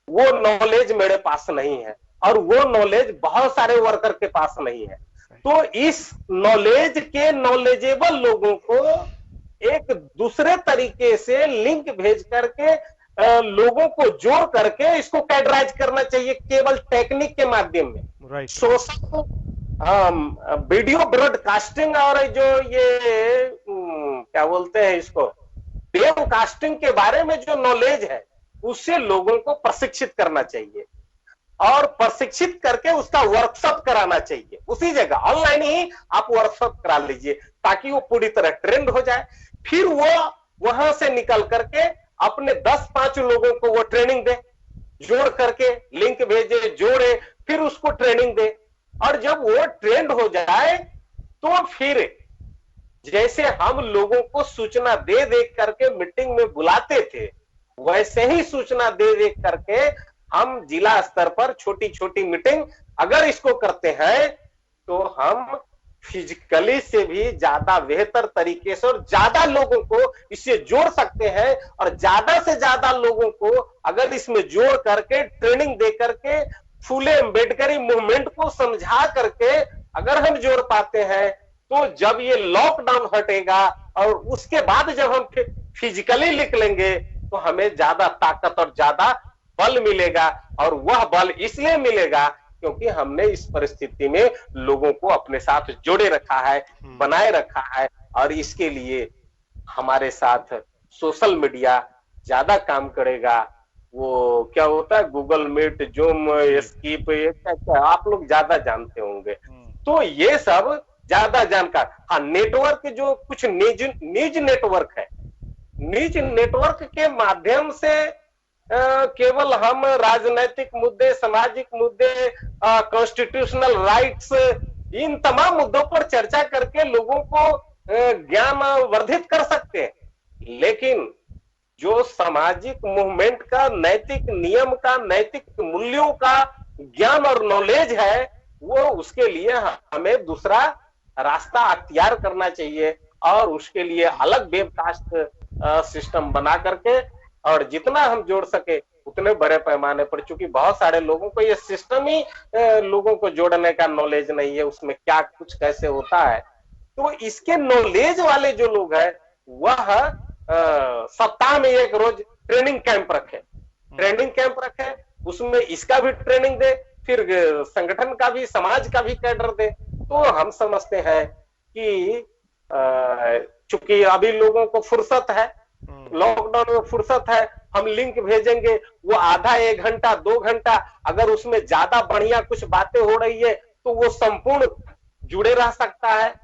वो नॉलेज मेरे पास नहीं है और वो नॉलेज बहुत सारे वर्कर के पास नहीं है। तो इस नॉलेज के नॉलेजेबल लोगों को एक दूसरे तरीके से लिंक भेज करके लोगों को जोड़ करके इसको कैडराइज करना चाहिए, केवल टेक्निक के माध्यम में। सोशल वीडियो ब्रॉडकास्टिंग और जो ये क्या बोलते हैं इसको, वेबकास्टिंग के बारे में जो नॉलेज है उससे लोगों को प्रशिक्षित करना चाहिए। और प्रशिक्षित करके उसका वर्कशॉप कराना चाहिए उसी जगह, ऑनलाइन ही आप वर्कशॉप करा लीजिए ताकि वो पूरी तरह ट्रेंड हो जाए। फिर वो वहां से निकल करके अपने 10-5 लोगों को वो ट्रेनिंग दे, जोड़ करके लिंक भेजे, जोड़े, फिर उसको ट्रेनिंग दे। और जब वो ट्रेंड हो जाए तो फिर जैसे हम लोगों को सूचना दे दे करके मीटिंग में बुलाते थे, वैसे ही सूचना दे दे करके हम जिला स्तर पर छोटी छोटी मीटिंग अगर इसको करते हैं तो हम फिजिकली से भी ज्यादा बेहतर तरीके से और ज्यादा लोगों को इससे जोड़ सकते हैं। और ज्यादा से ज्यादा लोगों को अगर इसमें जोड़ करके ट्रेनिंग दे करके फूले अम्बेडकरी मूवमेंट को समझा करके अगर हम जोड़ पाते हैं तो जब ये लॉकडाउन हटेगा और उसके बाद जब हम फिजिकली निकलेंगे तो हमें ज्यादा ताकत और ज्यादा बल मिलेगा। और वह बल इसलिए मिलेगा क्योंकि हमने इस परिस्थिति में लोगों को अपने साथ जोड़े रखा है, बनाए रखा है। और इसके लिए हमारे साथ सोशल मीडिया ज्यादा काम करेगा। वो क्या होता है, गूगल मीट, जूम, स्कीप, आप लोग ज्यादा जानते होंगे। तो ये सब ज्यादा जानकार। हाँ, नेटवर्क जो कुछ निज नेटवर्क है, निज नेटवर्क के माध्यम से केवल हम राजनीतिक मुद्दे, सामाजिक मुद्दे, कॉन्स्टिट्यूशनल राइट्स, इन तमाम मुद्दों पर चर्चा करके लोगों को ज्ञान वर्धित कर सकते हैं। लेकिन जो सामाजिक मूवमेंट का, नैतिक नियम का, नैतिक मूल्यों का ज्ञान और नॉलेज है, वो उसके लिए हमें दूसरा रास्ता अख्तियार करना चाहिए। और उसके लिए अलग वेबकास्ट सिस्टम बना करके और जितना हम जोड़ सके उतने बड़े पैमाने पर, चूंकि बहुत सारे लोगों को ये सिस्टम ही लोगों को जोड़ने का नॉलेज नहीं है, उसमें क्या कुछ कैसे होता है। तो इसके नॉलेज वाले जो लोग हैं वह सप्ताह में एक रोज ट्रेनिंग कैंप रखे, ट्रेनिंग कैंप रखे, उसमें इसका भी ट्रेनिंग दे, फिर संगठन का भी, समाज का भी कैडर दे। तो हम समझते हैं कि चूंकि अभी लोगों को फुर्सत है, लॉकडाउन में फुर्सत है, हम लिंक भेजेंगे, वो आधा 1 घंटा 2 घंटा, अगर उसमें ज्यादा बढ़िया कुछ बातें हो रही है तो वो संपूर्ण जुड़े रह सकता है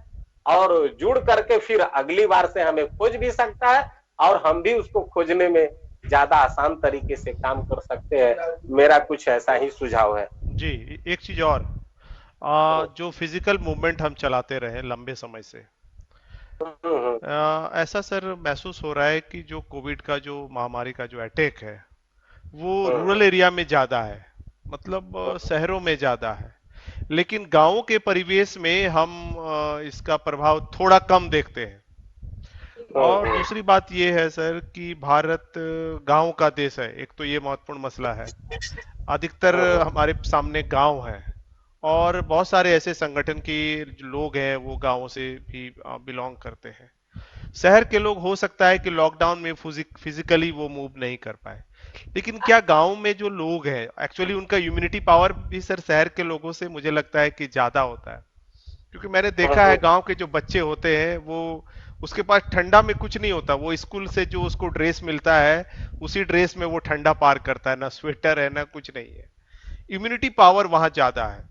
और जुड़ करके फिर अगली बार से हमें खोज भी सकता है और हम भी उसको खोजने में ज्यादा आसान तरीके से काम कर सकते हैं। मेरा कुछ ऐसा ही सुझाव है जी। एक चीज और, जो फिजिकल मूवमेंट हम चलाते रहे लंबे समय से, ऐसा सर महसूस हो रहा है कि जो कोविड का, जो महामारी का जो अटैक है, वो रूरल एरिया में ज्यादा है, मतलब शहरों में ज्यादा है, लेकिन गांवों के परिवेश में हम इसका प्रभाव थोड़ा कम देखते हैं। और दूसरी बात यह है सर कि भारत गांव का देश है, एक तो ये महत्वपूर्ण मसला है। अधिकतर हमारे सामने गांव है और बहुत सारे ऐसे संगठन के लोग हैं वो गांवों से भी बिलोंग करते हैं। शहर के लोग हो सकता है कि लॉकडाउन में फिजिकली वो मूव नहीं कर पाए, लेकिन क्या गांव में जो लोग हैं एक्चुअली उनका इम्यूनिटी पावर भी सर शहर के लोगों से मुझे लगता है कि ज्यादा होता है। क्योंकि मैंने देखा है गांव के जो बच्चे होते हैं वो, उसके पास ठंडा में कुछ नहीं होता, वो स्कूल से जो उसको ड्रेस मिलता है उसी ड्रेस में वो ठंडा पार करता है, ना स्वेटर है ना कुछ नहीं है। इम्यूनिटी पावर वहां ज्यादा है।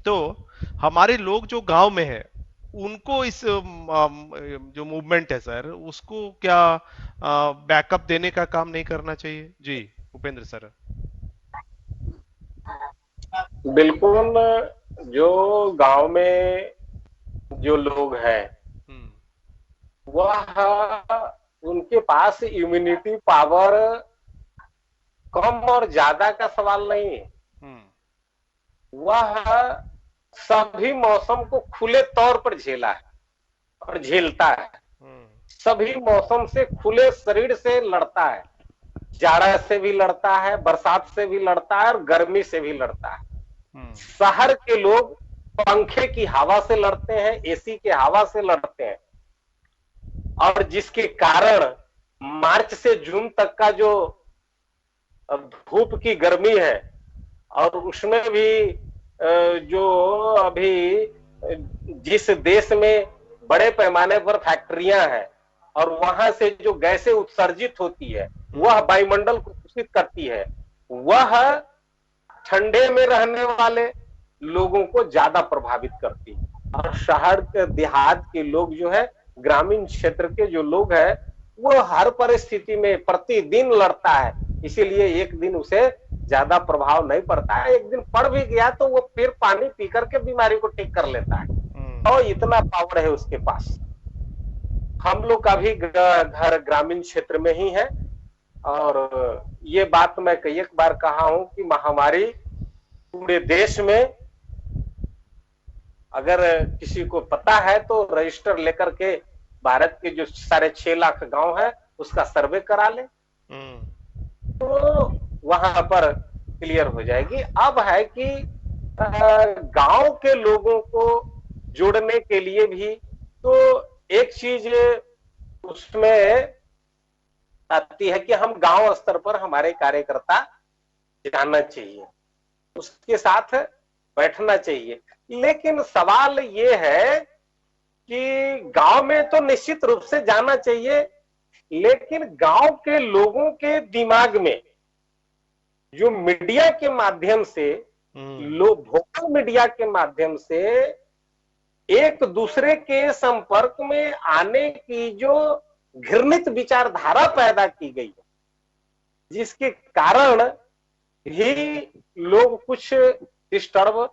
तो हमारे लोग जो गांव में है उनको इस जो मूवमेंट है सर, उसको क्या बैकअप देने का काम नहीं करना चाहिए? जी उपेंद्र सर। बिल्कुल। जो गांव में जो लोग हैं वह, उनके पास इम्यूनिटी पावर कम और ज्यादा का सवाल नहीं है। वह सभी मौसम को खुले तौर पर झेला है और झेलता है, सभी मौसम से खुले शरीर से लड़ता है, जाड़ा से भी लड़ता है, बरसात से भी लड़ता है और गर्मी से भी लड़ता है। शहर के लोग पंखे की हवा से लड़ते हैं, एसी के हवा से लड़ते हैं, और जिसके कारण मार्च से जून तक का जो धूप की गर्मी है, और उसमें भी जो अभी जिस देश में बड़े पैमाने पर फैक्ट्रियां हैं और वहां से जो गैसें उत्सर्जित होती है वह वायुमंडल को दूषित करती है, वह ठंडे में रहने वाले लोगों को ज्यादा प्रभावित करती है। और शहर के देहात के लोग जो है, ग्रामीण क्षेत्र के जो लोग है, वो हर परिस्थिति में प्रतिदिन लड़ता है, इसीलिए एक दिन उसे ज्यादा प्रभाव नहीं पड़ता है। एक दिन पड़ भी गया तो वो फिर पानी पी करके बीमारी को ठीक कर लेता है, और इतना पावर है उसके पास। हम लोग का भी घर ग्रामीण क्षेत्र में ही है, और ये बात मैं कई एक बार कहा हूं कि महामारी पूरे देश में, अगर किसी को पता है तो रजिस्टर लेकर के भारत के जो 6.5 लाख गांव है उसका सर्वे करा ले, तो वहां पर क्लियर हो जाएगी। अब है कि गांव के लोगों को जोड़ने के लिए भी तो एक चीज उसमें आती है कि हम गांव स्तर पर हमारे कार्यकर्ता जाना चाहिए, उसके साथ बैठना चाहिए। लेकिन सवाल ये है कि गांव में तो निश्चित रूप से जाना चाहिए, लेकिन गांव के लोगों के दिमाग में जो मीडिया के माध्यम से, लोग भोकल मीडिया के माध्यम से एक दूसरे के संपर्क में आने की जो घृणित विचारधारा पैदा की गई है, जिसके कारण ही लोग कुछ डिस्टर्ब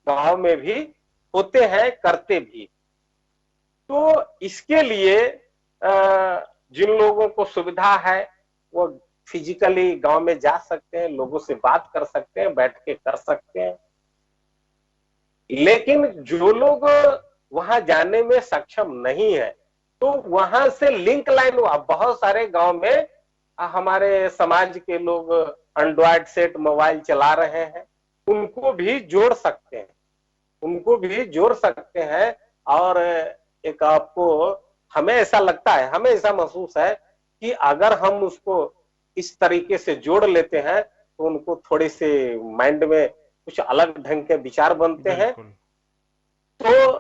गांव में भी होते हैं, करते भी। तो इसके लिए जिन लोगों को सुविधा है वो फिजिकली गांव में जा सकते हैं, लोगों से बात कर सकते हैं, बैठ के कर सकते हैं। लेकिन जो लोग वहां जाने में सक्षम नहीं है, तो वहां से लिंक लाइन, बहुत सारे गांव में हमारे समाज के लोग एंड्रॉयड सेट मोबाइल चला रहे हैं, उनको भी जोड़ सकते हैं, उनको भी जोड़ सकते हैं। और एक आपको, हमें ऐसा लगता है, हमें ऐसा महसूस है कि अगर हम उसको इस तरीके से जोड़ लेते हैं तो उनको थोड़े से माइंड में कुछ अलग ढंग के विचार बनते हैं। तो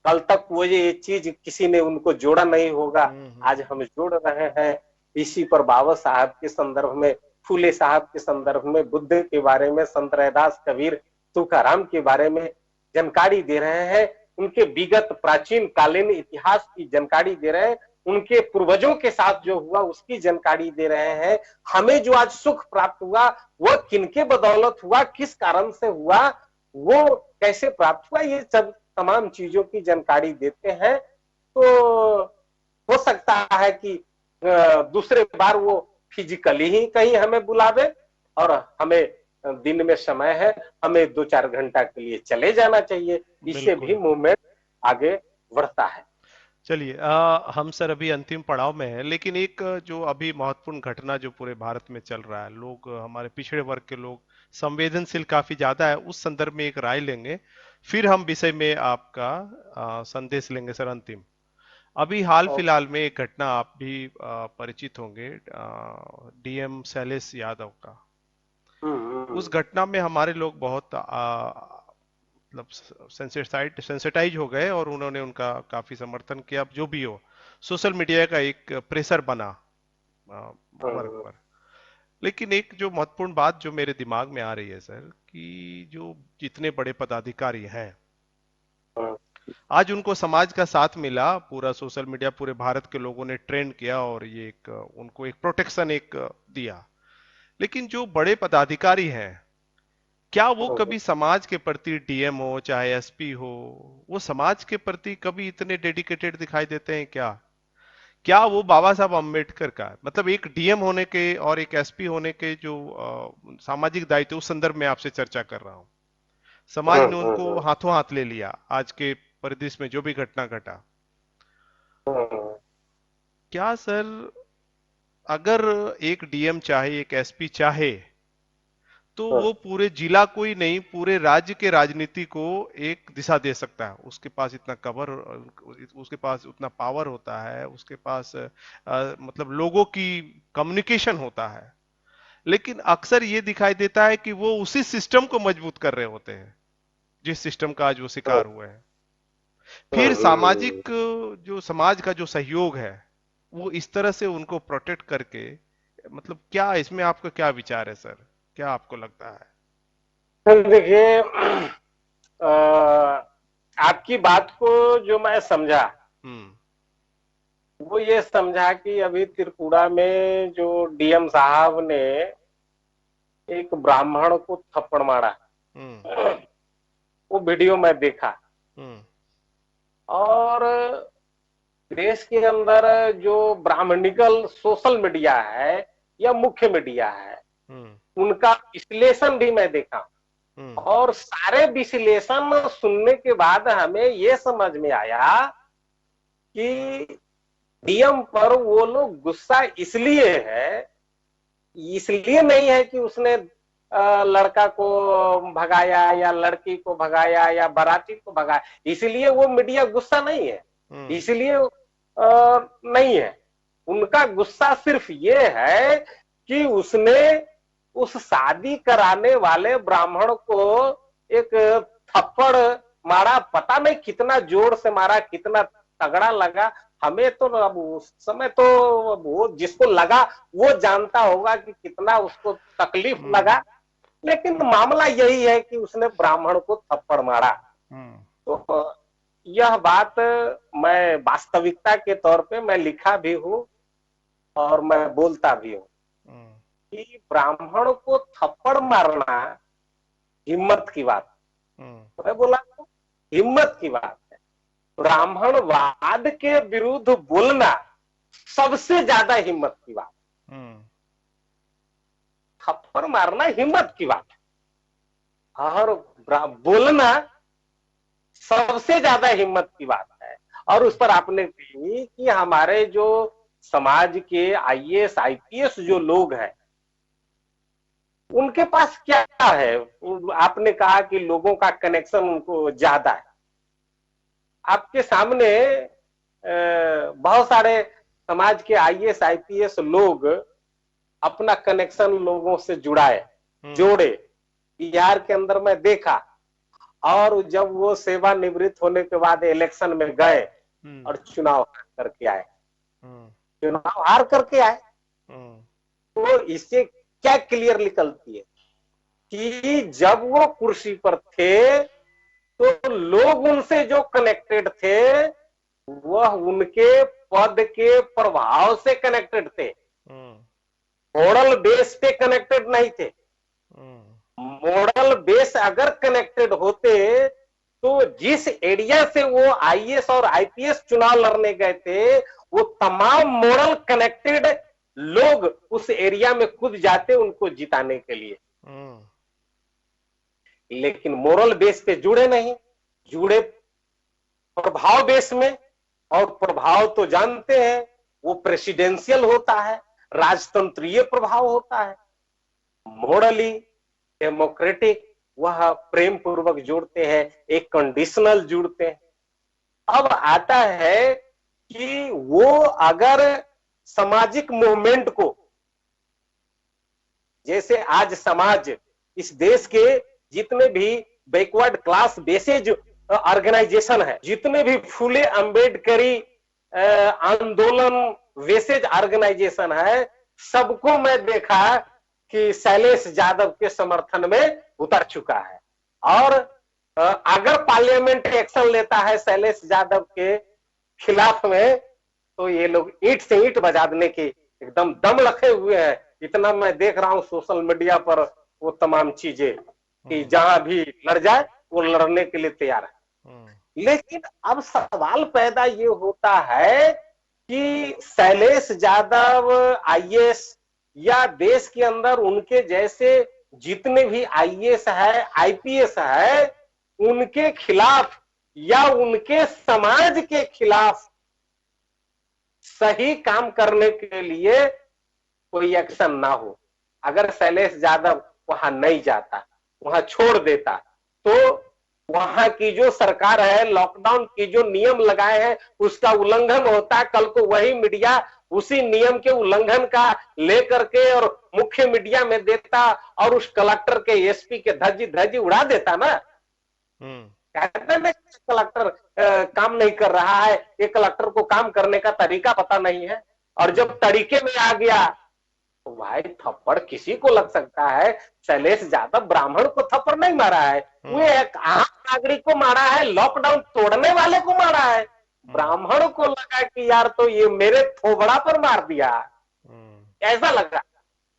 कल तक वो ये चीज किसी ने उनको जोड़ा नहीं होगा, आज हम जोड़ रहे हैं। इसी पर बाबा साहब के संदर्भ में, फूले साहब के संदर्भ में, बुद्ध के बारे में, संत रैदास, कबीर, तुकाराम के बारे में जानकारी दे रहे हैं, उनके विगत प्राचीन कालीन इतिहास की जानकारी दे रहे हैं, उनके पूर्वजों के साथ जो हुआ उसकी जानकारी दे रहे हैं। हमें जो आज सुख प्राप्त हुआ वह किनके बदौलत हुआ, किस कारण से हुआ, वो कैसे प्राप्त हुआ, ये सब तमाम चीजों की जानकारी देते हैं। तो हो सकता है कि दूसरे बार वो फिजिकली ही कहीं हमें बुलावे, और हमें दिन में समय है, हमें 2-4 घंटा के लिए चले जाना चाहिए, इससे भी मूवमेंट आगे बढ़ता है। चलिए, हम सर अभी अंतिम पड़ाव में हैं, लेकिन एक जो अभी महत्वपूर्ण घटना जो पूरे भारत में चल रहा है, लोग, हमारे पिछड़े वर्ग के लोग संवेदनशील काफी ज्यादा है, उस संदर्भ में एक राय लेंगे, फिर हम विषय में आपका संदेश लेंगे सर अंतिम। अभी हाल फिलहाल में एक घटना आप भी परिचित होंगे, डीएम शैलेश यादव का। उस घटना में हमारे लोग बहुत मतलब सेंसिटाइज हो गए, और उन्होंने उनका काफी समर्थन किया। अब जो भी हो, सोशल मीडिया का एक प्रेशर बना वर्ग पर। लेकिन एक जो महत्वपूर्ण बात जो मेरे दिमाग में आ रही है सर, कि जो जितने बड़े पदाधिकारी हैं, आज उनको समाज का साथ मिला, पूरा सोशल मीडिया, पूरे भारत के लोगों ने ट्रेंड किया, और ये एक उनको एक प्रोटेक्शन एक दिया। लेकिन जो बड़े पदाधिकारी हैं, क्या वो कभी समाज के प्रति, डीएम हो चाहे एसपी हो, वो समाज के प्रति कभी इतने डेडिकेटेड दिखाई देते हैं क्या? क्या वो बाबा साहब अम्बेडकर का, मतलब एक डीएम होने के और एक एसपी होने के जो सामाजिक दायित्व, उस संदर्भ में आपसे चर्चा कर रहा हूं। समाज ने उनको हाथों हाथ ले लिया आज के परिदृश्य में जो भी घटना घटा। क्या सर, अगर एक डीएम चाहे, एक एसपी चाहे, तो वो पूरे जिला को ही नहीं, पूरे राज्य के राजनीति को एक दिशा दे सकता है। उसके पास इतना कवर, उसके पास उतना पावर होता है, उसके पास मतलब लोगों की कम्युनिकेशन होता है। लेकिन अक्सर ये दिखाई देता है कि वो उसी सिस्टम को मजबूत कर रहे होते हैं जिस सिस्टम का आज वो शिकार हुए हैं। फिर सामाजिक, जो समाज का जो सहयोग है, वो इस तरह से उनको प्रोटेक्ट करके, मतलब क्या इसमें आपका क्या विचार है सर? क्या आपको लगता है? तो देखिए, आपकी बात को जो मैं समझा, हम्म। वो ये समझा कि अभी त्रिपुरा में जो डीएम साहब ने एक ब्राह्मण को थप्पड़ मारा, हम्म। वो वीडियो मैं देखा। हम्म। और देश के अंदर जो ब्राह्मणिकल सोशल मीडिया है या मुख्य मीडिया है, हम्म। उनका विश्लेषण भी मैं देखा। हम्म। और सारे विश्लेषण सुनने के बाद हमें ये समझ में आया कि डीएम पर वो लोग गुस्सा इसलिए है, इसलिए नहीं है कि उसने लड़का को भगाया या लड़की को भगाया या बाराती को भगाया, इसलिए वो मीडिया गुस्सा नहीं है, हम्म। इसलिए नहीं है। उनका गुस्सा सिर्फ ये है कि उसने उस शादी कराने वाले ब्राह्मण को एक थप्पड़ मारा, पता नहीं कितना जोर से मारा, कितना तगड़ा लगा। हमें तो अब उस समय तो वो जिसको लगा वो जानता होगा कि कितना उसको तकलीफ हम्म। लगा। लेकिन मामला यही है कि उसने ब्राह्मण को थप्पड़ मारा। हम्म। तो यह बात मैं वास्तविकता के तौर पे मैं लिखा भी हूं और मैं बोलता भी हूं हम्म। कि ब्राह्मण को थप्पड़ मारना हिम्मत की बात। हम्म। मैं बोला तो हिम्मत की बात है। ब्राह्मणवाद के विरुद्ध बोलना सबसे ज्यादा हिम्मत की बात। हम्म। थप्पड़ मारना हिम्मत की बात है और बोलना सबसे ज्यादा हिम्मत की बात है। और उस पर आपने कही कि हमारे जो समाज के आईएएस आईपीएस जो लोग हैं, उनके पास क्या है। आपने कहा कि लोगों का कनेक्शन उनको ज्यादा है। आपके सामने बहुत सारे समाज के आईएएस आईपीएस लोग अपना कनेक्शन लोगों से जुड़ाए, हम्म। जोड़े। बिहार के अंदर मैं देखा, और जब वो सेवानिवृत्त होने के बाद इलेक्शन में गए हम्म। और चुनाव करके आए, हम्म। चुनाव हार करके आए, हम्म। तो इससे क्या क्लियर निकलती है कि जब वो कुर्सी पर थे तो लोग उनसे जो कनेक्टेड थे वह उनके पद के प्रभाव से कनेक्टेड थे, हम्म। मॉरल बेस पे कनेक्टेड नहीं थे। हम्म। मॉरल बेस अगर कनेक्टेड होते तो जिस एरिया से वो आईएएस और आईपीएस चुनाव लड़ने गए थे, वो तमाम मॉरल कनेक्टेड लोग उस एरिया में कूद जाते उनको जिताने के लिए। हम्म। लेकिन मोरल बेस पे जुड़े नहीं, जुड़े प्रभाव बेस में। और प्रभाव तो जानते हैं वो प्रेसिडेंशियल होता है, राजतंत्रीय प्रभाव होता है। मोरली डेमोक्रेटिक वह प्रेम पूर्वक जुड़ते हैं, एक कंडीशनल जुड़ते हैं। अब आता है कि वो अगर सामाजिक मूवमेंट को, जैसे आज समाज, इस देश के जितने भी बैकवर्ड क्लास बेसेज ऑर्गेनाइजेशन है, जितने भी फूले अंबेडकरी आंदोलन वेसेज ऑर्गेनाइजेशन है, सबको मैं देखा कि शैलेश यादव के समर्थन में उतर चुका है। और अगर पार्लियामेंट एक्शन लेता है शैलेश यादव के खिलाफ में, तो ये लोग ईंट से ईंट बजाने के एकदम दम रखे हुए हैं। इतना मैं देख रहा हूं सोशल मीडिया पर वो तमाम चीजें कि हम्म। जहां भी लड़ जाए वो लड़ने के लिए तैयार हम्म। है। लेकिन अब सवाल पैदा ये होता है कि शैलेश यादव आईएएस या देश के अंदर उनके जैसे जितने भी आईएएस है आईपीएस है, उनके खिलाफ या उनके समाज के खिलाफ सही काम करने के लिए कोई एक्शन ना हो। अगर शैलेश यादव वहां नहीं जाता, वहां छोड़ देता, तो वहां की जो सरकार है लॉकडाउन की जो नियम लगाए हैं उसका उल्लंघन होता, कल को वही मीडिया उसी नियम के उल्लंघन का लेकर के और मुख्य मीडिया में देता और उस कलेक्टर के एसपी के धज्जी धज्जी उड़ा देता ना। हम्म। कहते हैं कलेक्टर काम नहीं कर रहा है, ये कलेक्टर को काम करने का तरीका पता नहीं है। और जब हम्म। तरीके में आ गया तो भाई थप्पड़ किसी को लग सकता है, शैलेश यादव ब्राह्मण को थप्पड़ नहीं मारा है, वो हम्म। एक आम नागरिक को मारा है, लॉकडाउन तोड़ने वाले को मारा है। हम्म। ब्राह्मण को लगा कि यार तो ये मेरे थोबड़ा पर मार दिया, हम्म। ऐसा लगा,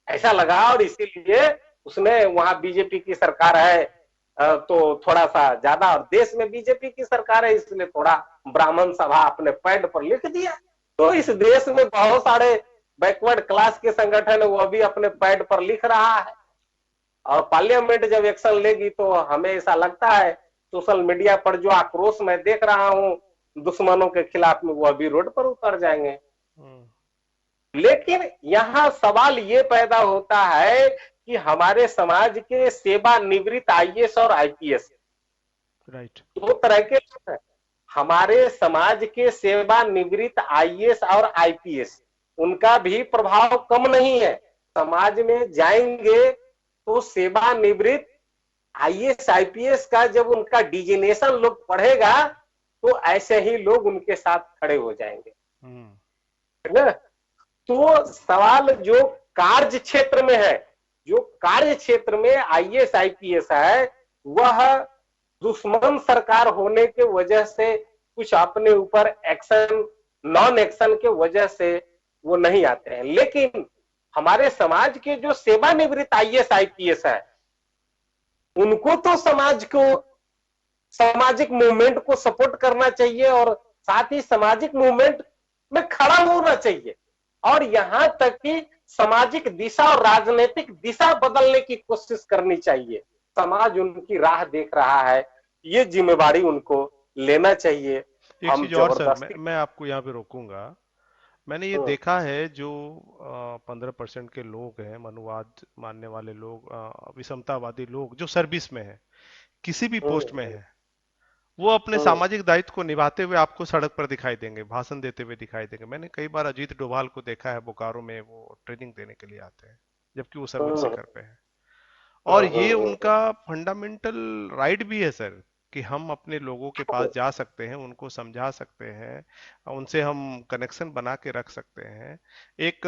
ऐसा लगा। और इसीलिए उसने, वहां बीजेपी की सरकार है तो थोड़ा सा ज्यादा, और देश में बीजेपी की सरकार है इसलिए थोड़ा ब्राह्मण सभा अपने पैड पर लिख दिया। तो इस हम्म। देश में बहुत सारे बैकवर्ड क्लास के संगठन है, वो भी अपने पैड पर लिख रहा है। और पार्लियामेंट जब एक्शन लेगी तो हमें ऐसा लगता है, सोशल मीडिया पर जो आक्रोश मैं देख रहा हूं दुश्मनों के खिलाफ में, वो अभी रोड पर उतर जाएंगे। हम्म। लेकिन यहाँ सवाल ये पैदा होता है कि हमारे समाज के सेवानिवृत्त आईएएस और आईपीएस, राइट। दो तरह के लोग हैं। हमारे समाज के सेवानिवृत्त आईएएस और आईपीएस, उनका भी प्रभाव कम नहीं है। समाज में जाएंगे तो सेवानिवृत्त आईएएस आईपीएस का जब उनका डिजिग्नेशन लोग पढ़ेगा तो ऐसे ही लोग उनके साथ खड़े हो जाएंगे, हम्म। है ना। तो सवाल जो कार्य क्षेत्र में है, जो कार्य क्षेत्र में आईएएस आईपीएस है, वह दुश्मन सरकार होने के वजह से कुछ अपने ऊपर एक्शन, नॉन एक्शन के वजह से वो नहीं आते हैं। लेकिन हमारे समाज के जो सेवानिवृत्त आईएएस आईपीएस है, उनको तो समाज को, सामाजिक मूवमेंट को सपोर्ट करना चाहिए और साथ ही सामाजिक मूवमेंट में खड़ा होना चाहिए, और यहां तक कि सामाजिक दिशा और राजनीतिक दिशा बदलने की कोशिश करनी चाहिए। समाज उनकी राह देख रहा है, ये जिम्मेवारी उनको लेना चाहिए। एक हम चीज और सर, मैं जबरदस्ती। मैं आपको यहाँ पे रोकूंगा। मैंने ये देखा है जो 15% के लोग हैं, मनुवाद मानने वाले लोग, विषमतावादी लोग जो सर्विस में है, किसी भी पोस्ट में है, वो अपने सामाजिक दायित्व को निभाते हुए आपको सड़क पर दिखाई देंगे, भाषण देते हुए दिखाई देंगे। मैंने कई बार अजीत डोभाल को देखा है, बोकारो में वो ट्रेनिंग देने के लिए आते हैं, जबकि वो सर्विस सेक्टर पे है। और ये उनका फंडामेंटल राइट भी है सर, कि हम अपने लोगों के पास जा सकते हैं, उनको समझा सकते हैं, उनसे हम कनेक्शन बना के रख सकते हैं। एक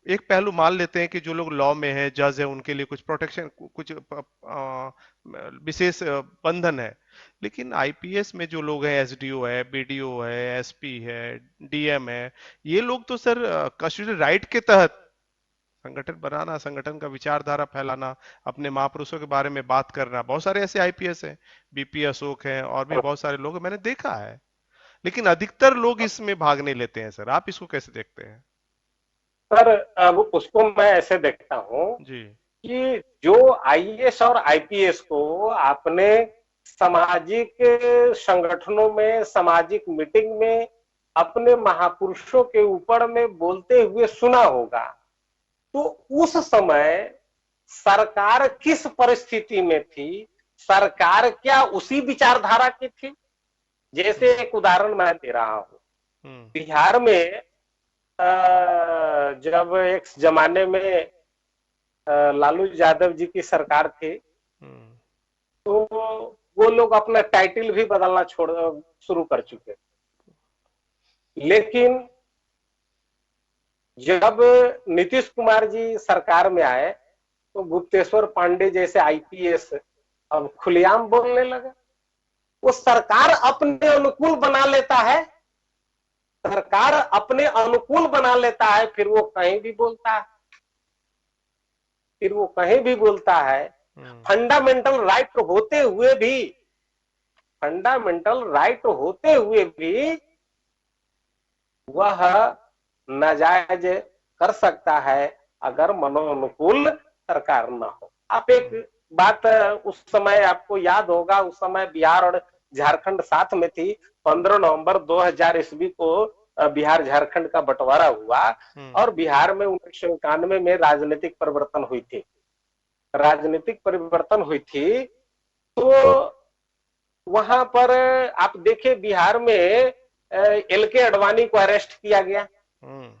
एक पहलू मान लेते हैं कि जो लोग लॉ में है, जज है, उनके लिए कुछ प्रोटेक्शन, कुछ विशेष बंधन है। लेकिन आईपीएस में जो लोग हैं, एसडीओ है, बीडीओ है, एसपी है, डीएम है, ये लोग तो सर कस्टोडियल राइट के तहत संगठन बनाना, संगठन का विचारधारा फैलाना, अपने महापुरुषों के बारे में बात करना। बहुत सारे ऐसे आईपीएस हैं, बीपी अशोक हैं, और भी बहुत सारे लोग हैं, मैंने देखा है। लेकिन अधिकतर लोग इसमें भाग नहीं लेते हैं सर। आप इसको कैसे देखते हैं? सर अब उसको मैं ऐसे देखता हूं जी। कि जो आईएएस और आईपीएस को आपने सामाजिक संगठनों में, सामाजिक मीटिंग में अपने महापुरुषों के ऊपर में बोलते हुए सुना होगा, तो उस समय सरकार किस परिस्थिति में थी, सरकार क्या उसी विचारधारा की थी? जैसे हम्म। एक उदाहरण मैं दे रहा हूं, हम्म। बिहार में जब एक जमाने में लालू यादव जी की सरकार थी, हम्म। तो वो लोग अपना टाइटल भी बदलना छोड़ शुरू कर चुके। लेकिन जब नीतीश कुमार जी सरकार में आए तो गुप्तेश्वर पांडे जैसे आईपीएस अब खुलेआम बोलने लगा। वो सरकार अपने अनुकूल बना लेता है, सरकार अपने अनुकूल बना लेता है, फिर वो कहीं भी बोलता है, फिर वो कहीं भी बोलता है। हम्म। फंडामेंटल राइट होते हुए भी, फंडामेंटल राइट होते हुए भी वह नाजायज कर सकता है अगर मनोनुकूल सरकार न हो। आप एक बात, उस समय आपको याद होगा, उस समय बिहार और झारखंड साथ में थी। 15 नवंबर 2000 ईस्वी को बिहार झारखंड का बंटवारा हुआ हम्म। और बिहार में 1991 में राजनीतिक परिवर्तन हुई थी, राजनीतिक परिवर्तन हुई थी। तो वहां पर आप देखे बिहार में एल के अडवाणी को अरेस्ट किया गया। हम्म।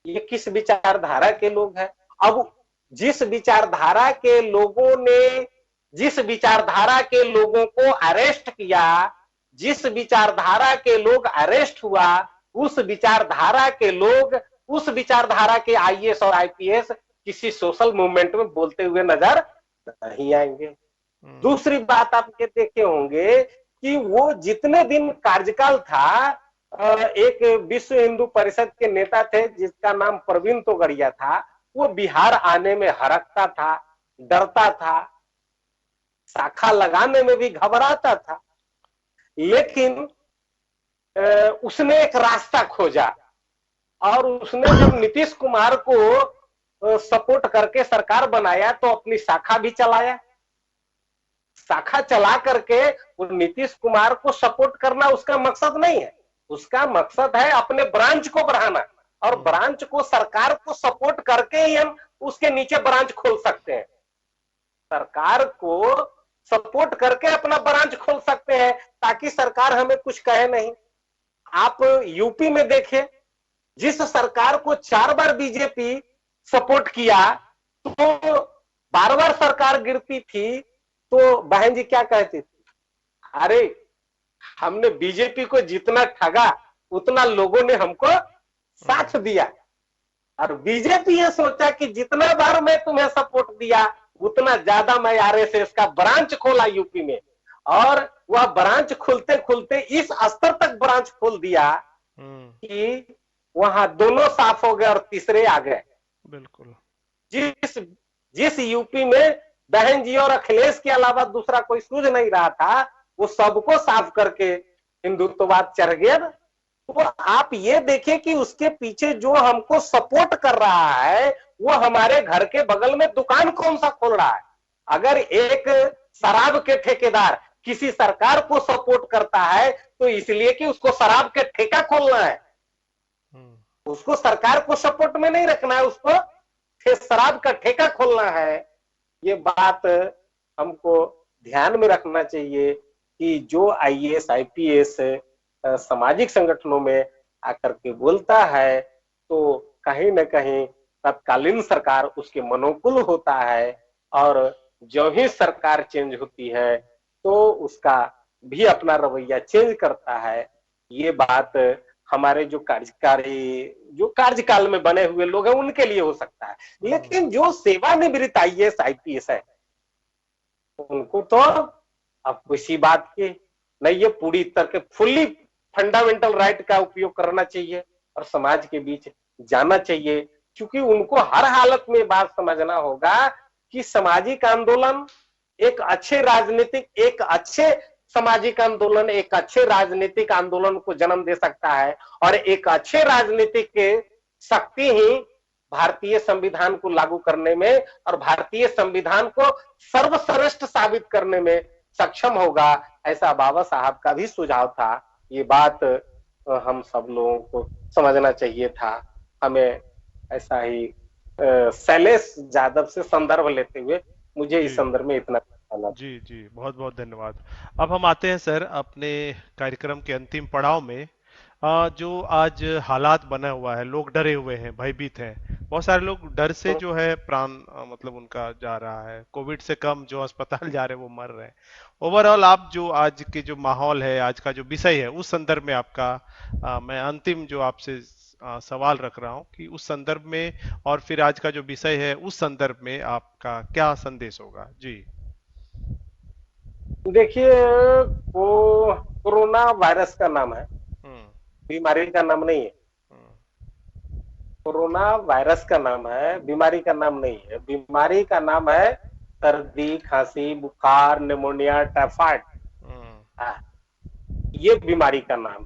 ये किस विचारधारा के लोग हैं? अब जिस विचारधारा के लोगों ने, जिस विचारधारा के लोगों को अरेस्ट किया, जिस विचारधारा के लोग अरेस्ट हुआ, उस विचारधारा के लोग उस विचारधारा के आईएएस और आईपीएस किसी सोशल मूवमेंट में बोलते हुए नजर नहीं आएंगे। दूसरी बात आप ये देखे होंगे कि वो जितने दिन कार्यकाल था, एक विश्व हिंदू परिषद के नेता थे जिसका नाम प्रवीण तोगड़िया था, वो बिहार आने में हरकता था, डरता था, शाखा लगाने में भी घबराता था। लेकिन उसने एक रास्ता खोजा और उसने जब नीतीश कुमार को सपोर्ट करके सरकार बनाया तो अपनी शाखा भी चलाया। शाखा चला करके वो नीतीश कुमार को सपोर्ट करना उसका मकसद नहीं है, उसका मकसद है अपने ब्रांच को बढ़ाना, और ब्रांच को सरकार को सपोर्ट करके ही हम उसके नीचे ब्रांच खोल सकते हैं। सरकार को सपोर्ट करके अपना ब्रांच खोल सकते हैं ताकि सरकार हमें कुछ कहे नहीं। आप यूपी में देखें, जिस सरकार को 4 बार बीजेपी सपोर्ट किया तो बार बार सरकार गिरती थी तो बहन जी क्या कहती थी, अरे हमने बीजेपी को जितना ठगा उतना लोगों ने हमको साथ दिया। और बीजेपी ये सोचा कि जितना बार मैं तुम्हें सपोर्ट दिया उतना ज्यादा मैं आरएसएस का ब्रांच खोला यूपी में, और वह ब्रांच खुलते खुलते इस स्तर तक ब्रांच खोल दिया कि वहां दोनों साफ हो गए और तीसरे आ गए। बिल्कुल। जिस जिस यूपी में बहन जी और अखिलेश के अलावा दूसरा कोई सूझ नहीं रहा था, वो सबको साफ करके हिंदुत्ववाद चढ़ गया। तो आप ये देखें कि उसके पीछे जो हमको सपोर्ट कर रहा है वो हमारे घर के बगल में दुकान कौन सा खोल रहा है। अगर एक शराब के ठेकेदार किसी सरकार को सपोर्ट करता है तो इसलिए कि उसको शराब के ठेका खोलना है, उसको सरकार को सपोर्ट में नहीं रखना है, उसको शराब का ठेका खोलना है। ये बात हमको ध्यान में रखना चाहिए कि जो आईएएस आईपीएस सामाजिक संगठनों में आकर के बोलता है तो कहीं न कहीं तत्कालीन सरकार उसके मनोकुल होता है, और जो ही सरकार चेंज होती है तो उसका भी अपना रवैया चेंज करता है। ये बात हमारे जो कार्यकाल में बने हुए लोग हैं उनके लिए हो सकता है, लेकिन जो सेवानिवृत्त आईएएस आईपीएस है उनको तो अब किसी बात की नहीं, ये पूरी तरह के फुल्ली फंडामेंटल राइट का उपयोग करना चाहिए और समाज के बीच जाना चाहिए, क्योंकि उनको हर हालत में बात समझना होगा कि सामाजिक आंदोलन एक अच्छे सामाजिक आंदोलन एक अच्छे राजनीतिक आंदोलन को जन्म दे सकता है, और एक अच्छे राजनीतिक शक्ति ही भारतीय संविधान को लागू करने में और भारतीय संविधान को सर्वश्रेष्ठ साबित करने में सक्षम होगा। ऐसा बाबा साहब का भी सुझाव था। ये बात हम सब लोगों को समझना चाहिए था। हमें ऐसा ही शैलेश यादव से संदर्भ लेते हुए मुझे इस संदर्भ में इतना जी जी, बहुत बहुत धन्यवाद। अब हम आते हैं सर अपने कार्यक्रम के अंतिम पड़ाव में। जो आज हालात बना हुआ है, लोग डरे हुए हैं, भयभीत हैं, बहुत सारे लोग डर से जो है प्राण मतलब उनका जा रहा है, कोविड से कम जो अस्पताल जा रहे हैं वो मर रहे हैं। ओवरऑल आप जो आज के जो माहौल है, आज का जो विषय है, उस संदर्भ में आपका मैं अंतिम जो आपसे सवाल रख रहा हूं कि उस संदर्भ में और फिर आज का जो विषय है उस संदर्भ में आपका क्या संदेश होगा। जी देखिए, वो कोरोना वायरस का नाम है, बीमारी का नाम नहीं है। कोरोना वायरस का नाम है, बीमारी का नाम नहीं है। बीमारी का नाम है सर्दी, खांसी, बुखार, निमोनिया, टाइफाइड, ये बीमारी का नाम।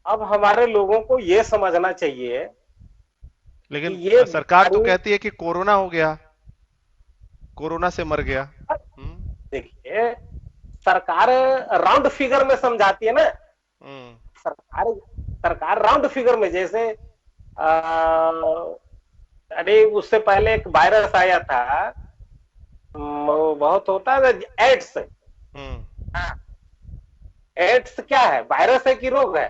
अब हमारे लोगों को ये समझना चाहिए, लेकिन ये सरकार तो कहती है कि कोरोना हो गया, कोरोना से मर गया। देखिए, सरकार राउंड फिगर में समझाती है ना। सरकार राउंड फिगर में, जैसे अरे उससे पहले एक वायरस आया था, वो बहुत होता है एड्स। एड्स क्या है, वायरस है कि रोग है?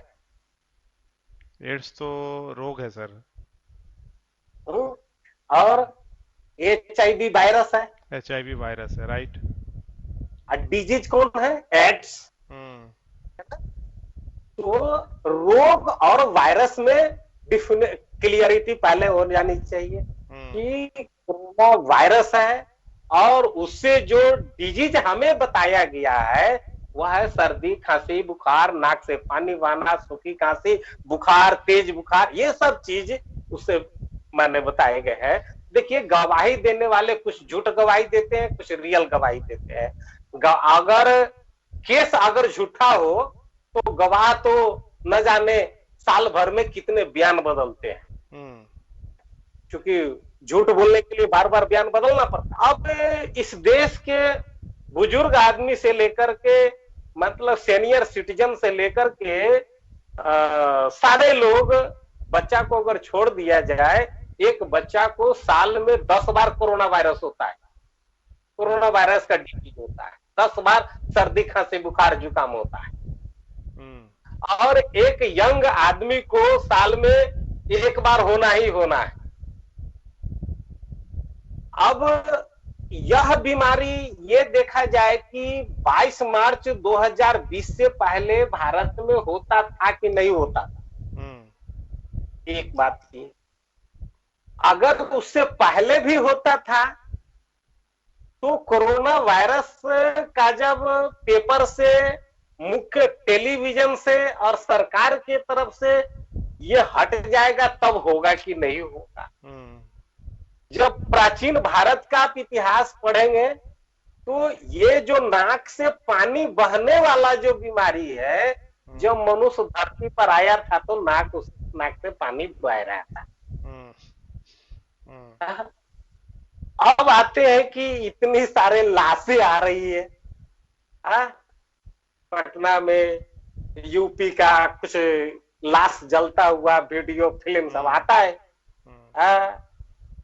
एड्स तो रोग है सर। और HIV वायरस है। HIV वायरस है, राइट। डिजीज कौन है? एड्स। तो रोग और वायरस में क्लियरिटी पहले हो जानी चाहिए हम्म। कि कोरोना वायरस है, और उससे जो डिजीज हमें बताया गया है वह है सर्दी, खांसी, बुखार, नाक से पानी बहाना, सूखी खांसी, बुखार, तेज बुखार, ये सब चीज उससे मैंने बताए गए हैं। देखिए, गवाही देने वाले कुछ झूठ गवाही देते हैं, कुछ रियल गवाही देते हैं। अगर केस अगर झूठा हो तो गवाह तो न जाने साल भर में कितने बयान बदलते हैं, हम्म। क्योंकि झूठ बोलने के लिए बार बार बयान बदलना पड़ता। अब इस देश के बुजुर्ग आदमी से लेकर के, मतलब सीनियर सिटीजन से लेकर के सारे लोग, बच्चा को अगर छोड़ दिया जाए, एक बच्चा को साल में 10 बार कोरोना वायरस होता है, कोरोना हम्म। वायरस का डिजीज होता है, 10 बार सर्दी, खांसी, बुखार, जुकाम होता है। हम्म। और एक यंग आदमी को साल में एक बार होना ही होना है। अब यह बीमारी, ये देखा जाए कि 22 मार्च 2020 से पहले भारत में होता था कि नहीं होता था, हम्म। एक बात थी। अगर उससे पहले भी होता था तो कोरोना वायरस का जब पेपर से, मुख्य टेलीविजन से और सरकार की तरफ से ये हट जाएगा तब होगा कि नहीं होगा। हम्म। जब प्राचीन भारत का आप इतिहास पढ़ेंगे तो ये जो नाक से पानी बहने वाला जो बीमारी है, जब हम्म। मनुष्य धरती पर आया था तो नाक से पानी बह रहा था। हम्म। हम्म। अब आते हैं कि इतनी सारे लाशें आ रही है। आ? पटना में यूपी का कुछ लाश जलता हुआ वीडियो फिल्म सब हम्म। आता है। हम्म। आ?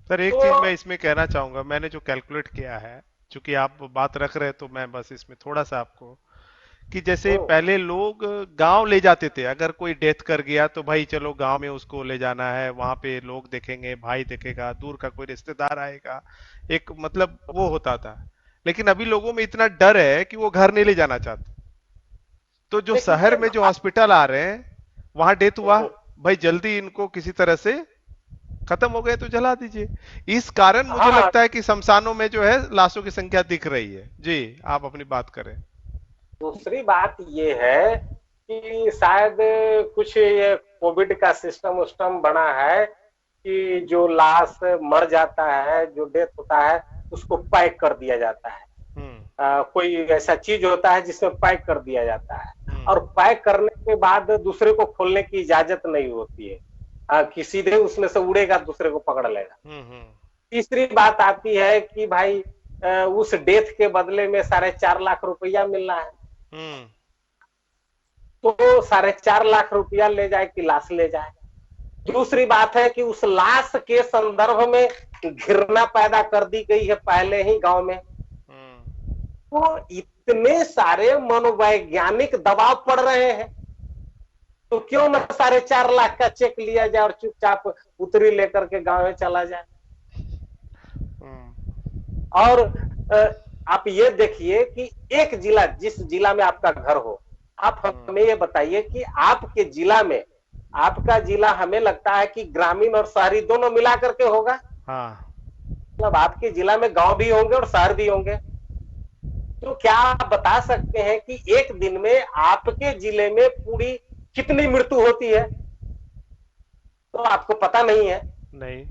सर, एक तो चीज मैं इसमें कहना चाहूंगा, मैंने जो कैलकुलेट किया है, चूंकि आप बात रख रहे हैं तो मैं बस इसमें थोड़ा सा आपको, कि जैसे पहले लोग गांव ले जाते थे, अगर कोई डेथ कर गया तो भाई चलो गांव में उसको ले जाना है, वहां पे लोग देखेंगे, भाई देखेगा, दूर का कोई रिश्तेदार आएगा, एक मतलब वो होता था। लेकिन अभी लोगों में इतना डर है कि वो घर नहीं ले जाना चाहते। तो जो देखिए, शहर में जो हॉस्पिटल आ रहे हैं, वहां डेथ हुआ, भाई जल्दी इनको किसी तरह से खत्म हो गए तो जला दीजिए। इस कारण मुझे हाँ, लगता है कि शमशानों में जो है लाशों की संख्या दिख रही है। जी, आप अपनी बात करें। दूसरी बात ये है कि शायद कुछ ये कोविड का सिस्टम उस्टम बना है कि जो लाश मर जाता है, जो डेथ होता है, उसको पैक कर दिया जाता है। हम्म। कोई ऐसा चीज होता है जिसमें पैक कर दिया जाता है, और हम्म। पैक करने के बाद दूसरे को खोलने की इजाजत नहीं होती है, कि सीधे उसमें से उड़ेगा, दूसरे को पकड़ लेगा। हम्म। हम्म। तीसरी बात आती है कि भाई उस डेथ के बदले में 4.5 लाख रुपया मिल रहा है, हम्म। तो 4.5 लाख रुपया ले जाए कि लाश ले जाए। दूसरी बात है कि उस लाश के संदर्भ में घृणा पैदा कर दी गई है पहले ही गांव में। हम्म। तो इतने सारे मनोवैज्ञानिक दबाव पड़ रहे हैं, तो क्यों ना 4.5 लाख का चेक लिया जाए और चुपचाप उतरी लेकर के गांव में चला जाए। हम्म। और आप ये देखिए कि एक जिला, जिस जिला में आपका घर हो, आप हम्म। हमें ये बताइए कि आपके जिला में, आपका जिला हमें लगता है कि ग्रामीण और शहरी दोनों मिला करके होगा। हाँ। मतलब आपके जिला में गांव भी होंगे और शहर भी होंगे। तो क्या आप बता सकते हैं कि एक दिन में आपके जिले में पूरी कितनी मृत्यु होती है? तो आपको पता नहीं है। नहीं।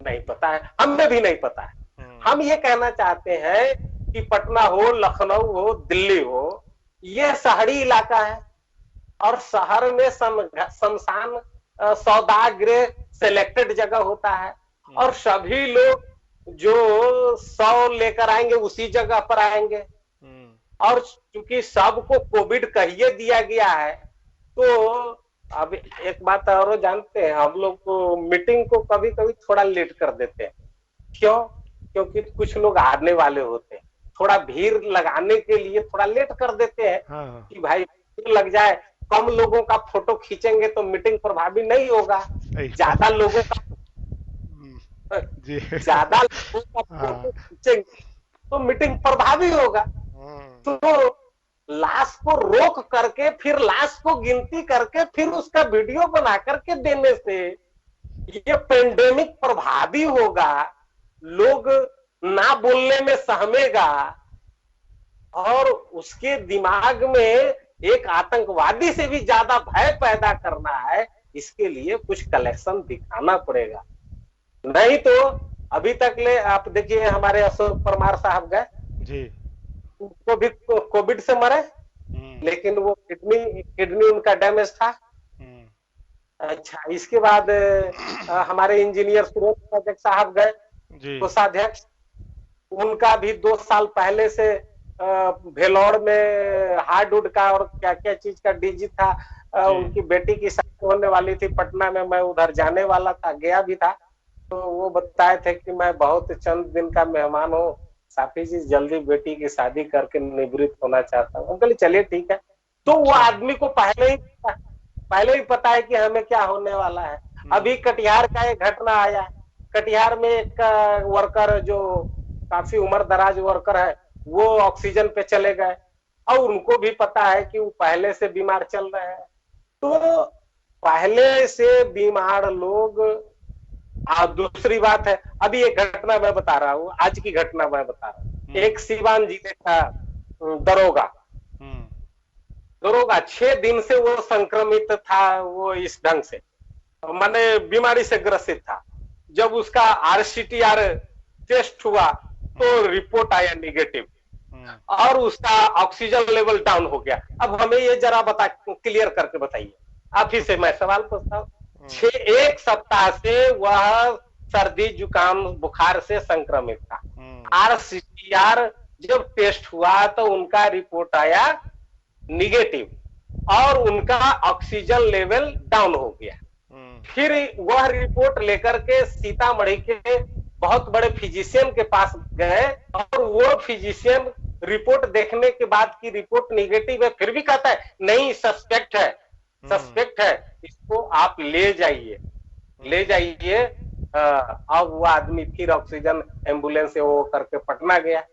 नहीं पता है, हमें भी नहीं पता है। हम्म। हम ये कहना चाहते हैं कि पटना हो, लखनऊ हो, दिल्ली हो, ये शहरी इलाका है, और शहर में शमशान सौदागृह सेलेक्टेड जगह होता है, और हम्म। सभी लोग जो 100 लेकर आएंगे उसी जगह पर आएंगे। हम्म। और चूंकि सबको कोविड कहिए दिया गया है, तो अब एक बात और जानते हैं, हम लोग को मीटिंग को कभी कभी थोड़ा लेट कर देते हैं। क्यों? क्योंकि कुछ लोग आने वाले होते हैं, थोड़ा भीड़ लगाने के लिए थोड़ा लेट कर देते हैं हाँ, हाँ। कि भाई भीड़ लग जाए। कम लोगों का फोटो खींचेंगे तो मीटिंग प्रभावी नहीं होगा। सही ज्यादा बात। लोगों का हम्म। जी। ज्यादा लोगों का हाँ। फोटो खींचेंगे तो मीटिंग प्रभावी होगा। हम्म। तो लाश को रोक करके, फिर लाश को गिनती करके, फिर उसका वीडियो बना करके देने से ये पेंडेमिक प्रभावी होगा, लोग ना बोलने में सहमेगा, और उसके दिमाग में एक आतंकवादी से भी ज्यादा भय पैदा करना है, इसके लिए कुछ कलेक्शन दिखाना पड़ेगा। नहीं तो अभी तक ले आप देखिए, हमारे अशोक परमार साहब गए, जी। उनको भी कोविड से मरे, हम्म। लेकिन वो किडनी किडनी उनका डैमेज था। हम्म। अच्छा, इसके बाद हमारे इंजीनियर सुरेंद्र पाठक साहब गए, जी। कोषाध्यक्ष, उनका भी 2 साल पहले से भेलोर में हार्डवुड का और क्या क्या चीज का डीजी था। जी। उनकी बेटी की शादी होने वाली थी पटना में, मैं उधर जाने वाला था, गया भी था। तो वो बताए थे कि मैं बहुत चंद दिन का मेहमान हूँ, साफी जी जल्दी बेटी की शादी करके निवृत्त होना चाहता हूँ। अंकल चलिए ठीक है। तो वो अच्छा। आदमी को पहले ही पता है कि हमें क्या होने वाला है। हम्म। अभी कटिहार का एक घटना आया, कटिहार में एक वर्कर जो काफी उम्र दराज वर्कर है, वो ऑक्सीजन पे चले गए, और उनको भी पता है कि वो पहले से बीमार चल रहे हैं। तो पहले से बीमार लोग। दूसरी बात है, अभी एक घटना मैं बता रहा हूँ, आज की घटना मैं बता रहा हूँ। हम्म। एक सीवान जिले का दरोगा, हम्म। 6 दिन से वो संक्रमित था, वो इस ढंग से माने बीमारी से ग्रसित था। जब उसका आरसीटीआर टेस्ट हुआ हम्म। तो रिपोर्ट आया निगेटिव, हम्म। और उसका ऑक्सीजन लेवल डाउन हो गया। अब हमें ये जरा बता, क्लियर करके बताइए, आप ही से मैं सवाल पूछता हूँ। हम्म। 1 सप्ताह से वह सर्दी जुकाम बुखार से संक्रमित था। हम्म। आरसीटीआर जब टेस्ट हुआ तो उनका रिपोर्ट आया निगेटिव, और उनका ऑक्सीजन लेवल डाउन हो गया। हम्म। फिर वह रिपोर्ट लेकर के सीतामढ़ी के बहुत बड़े फिजिशियन के पास गए, और वो फिजिशियन रिपोर्ट देखने के बाद की रिपोर्ट निगेटिव है, फिर भी कहता है नहीं सस्पेक्ट है, हम्म। सस्पेक्ट है, इसको आप ले जाइए, ले हम्म। जाइए। अब वो आदमी फिर ऑक्सीजन एम्बुलेंस से वो करके पटना गया,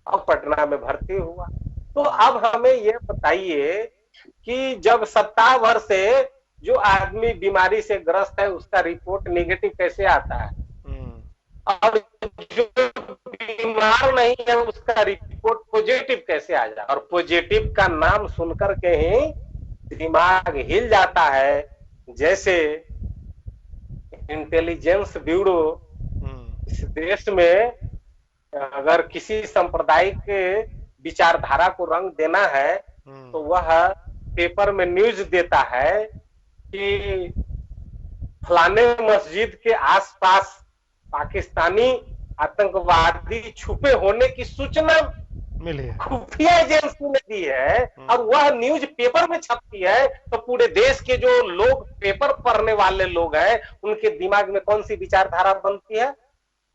और पटना में भर्ती हुआ। तो हम्म। अब हमें ये बताइए कि जब सप्ताह भर से जो आदमी बीमारी से ग्रस्त है उसका रिपोर्ट निगेटिव कैसे आता है, हम्म। और जो बीमार नहीं है उसका रिपोर्ट पॉजिटिव कैसे आ जाए। और पॉजिटिव का नाम सुनकर के ही दिमाग हिल जाता है। जैसे इंटेलिजेंस ब्यूरो हम्म। इस देश में अगर किसी सांप्रदायिक विचारधारा को रंग देना है, हम्म। तो वह पेपर में न्यूज देता है कि फलाने मस्जिद के आसपास पाकिस्तानी आतंकवादी छुपे होने की सूचना मिली है। खुफिया एजेंसी ने दी है, और हम्म। वह न्यूज पेपर में छपती है। तो पूरे देश के जो लोग पेपर पढ़ने वाले लोग हैं, उनके दिमाग में कौन सी विचारधारा बनती है?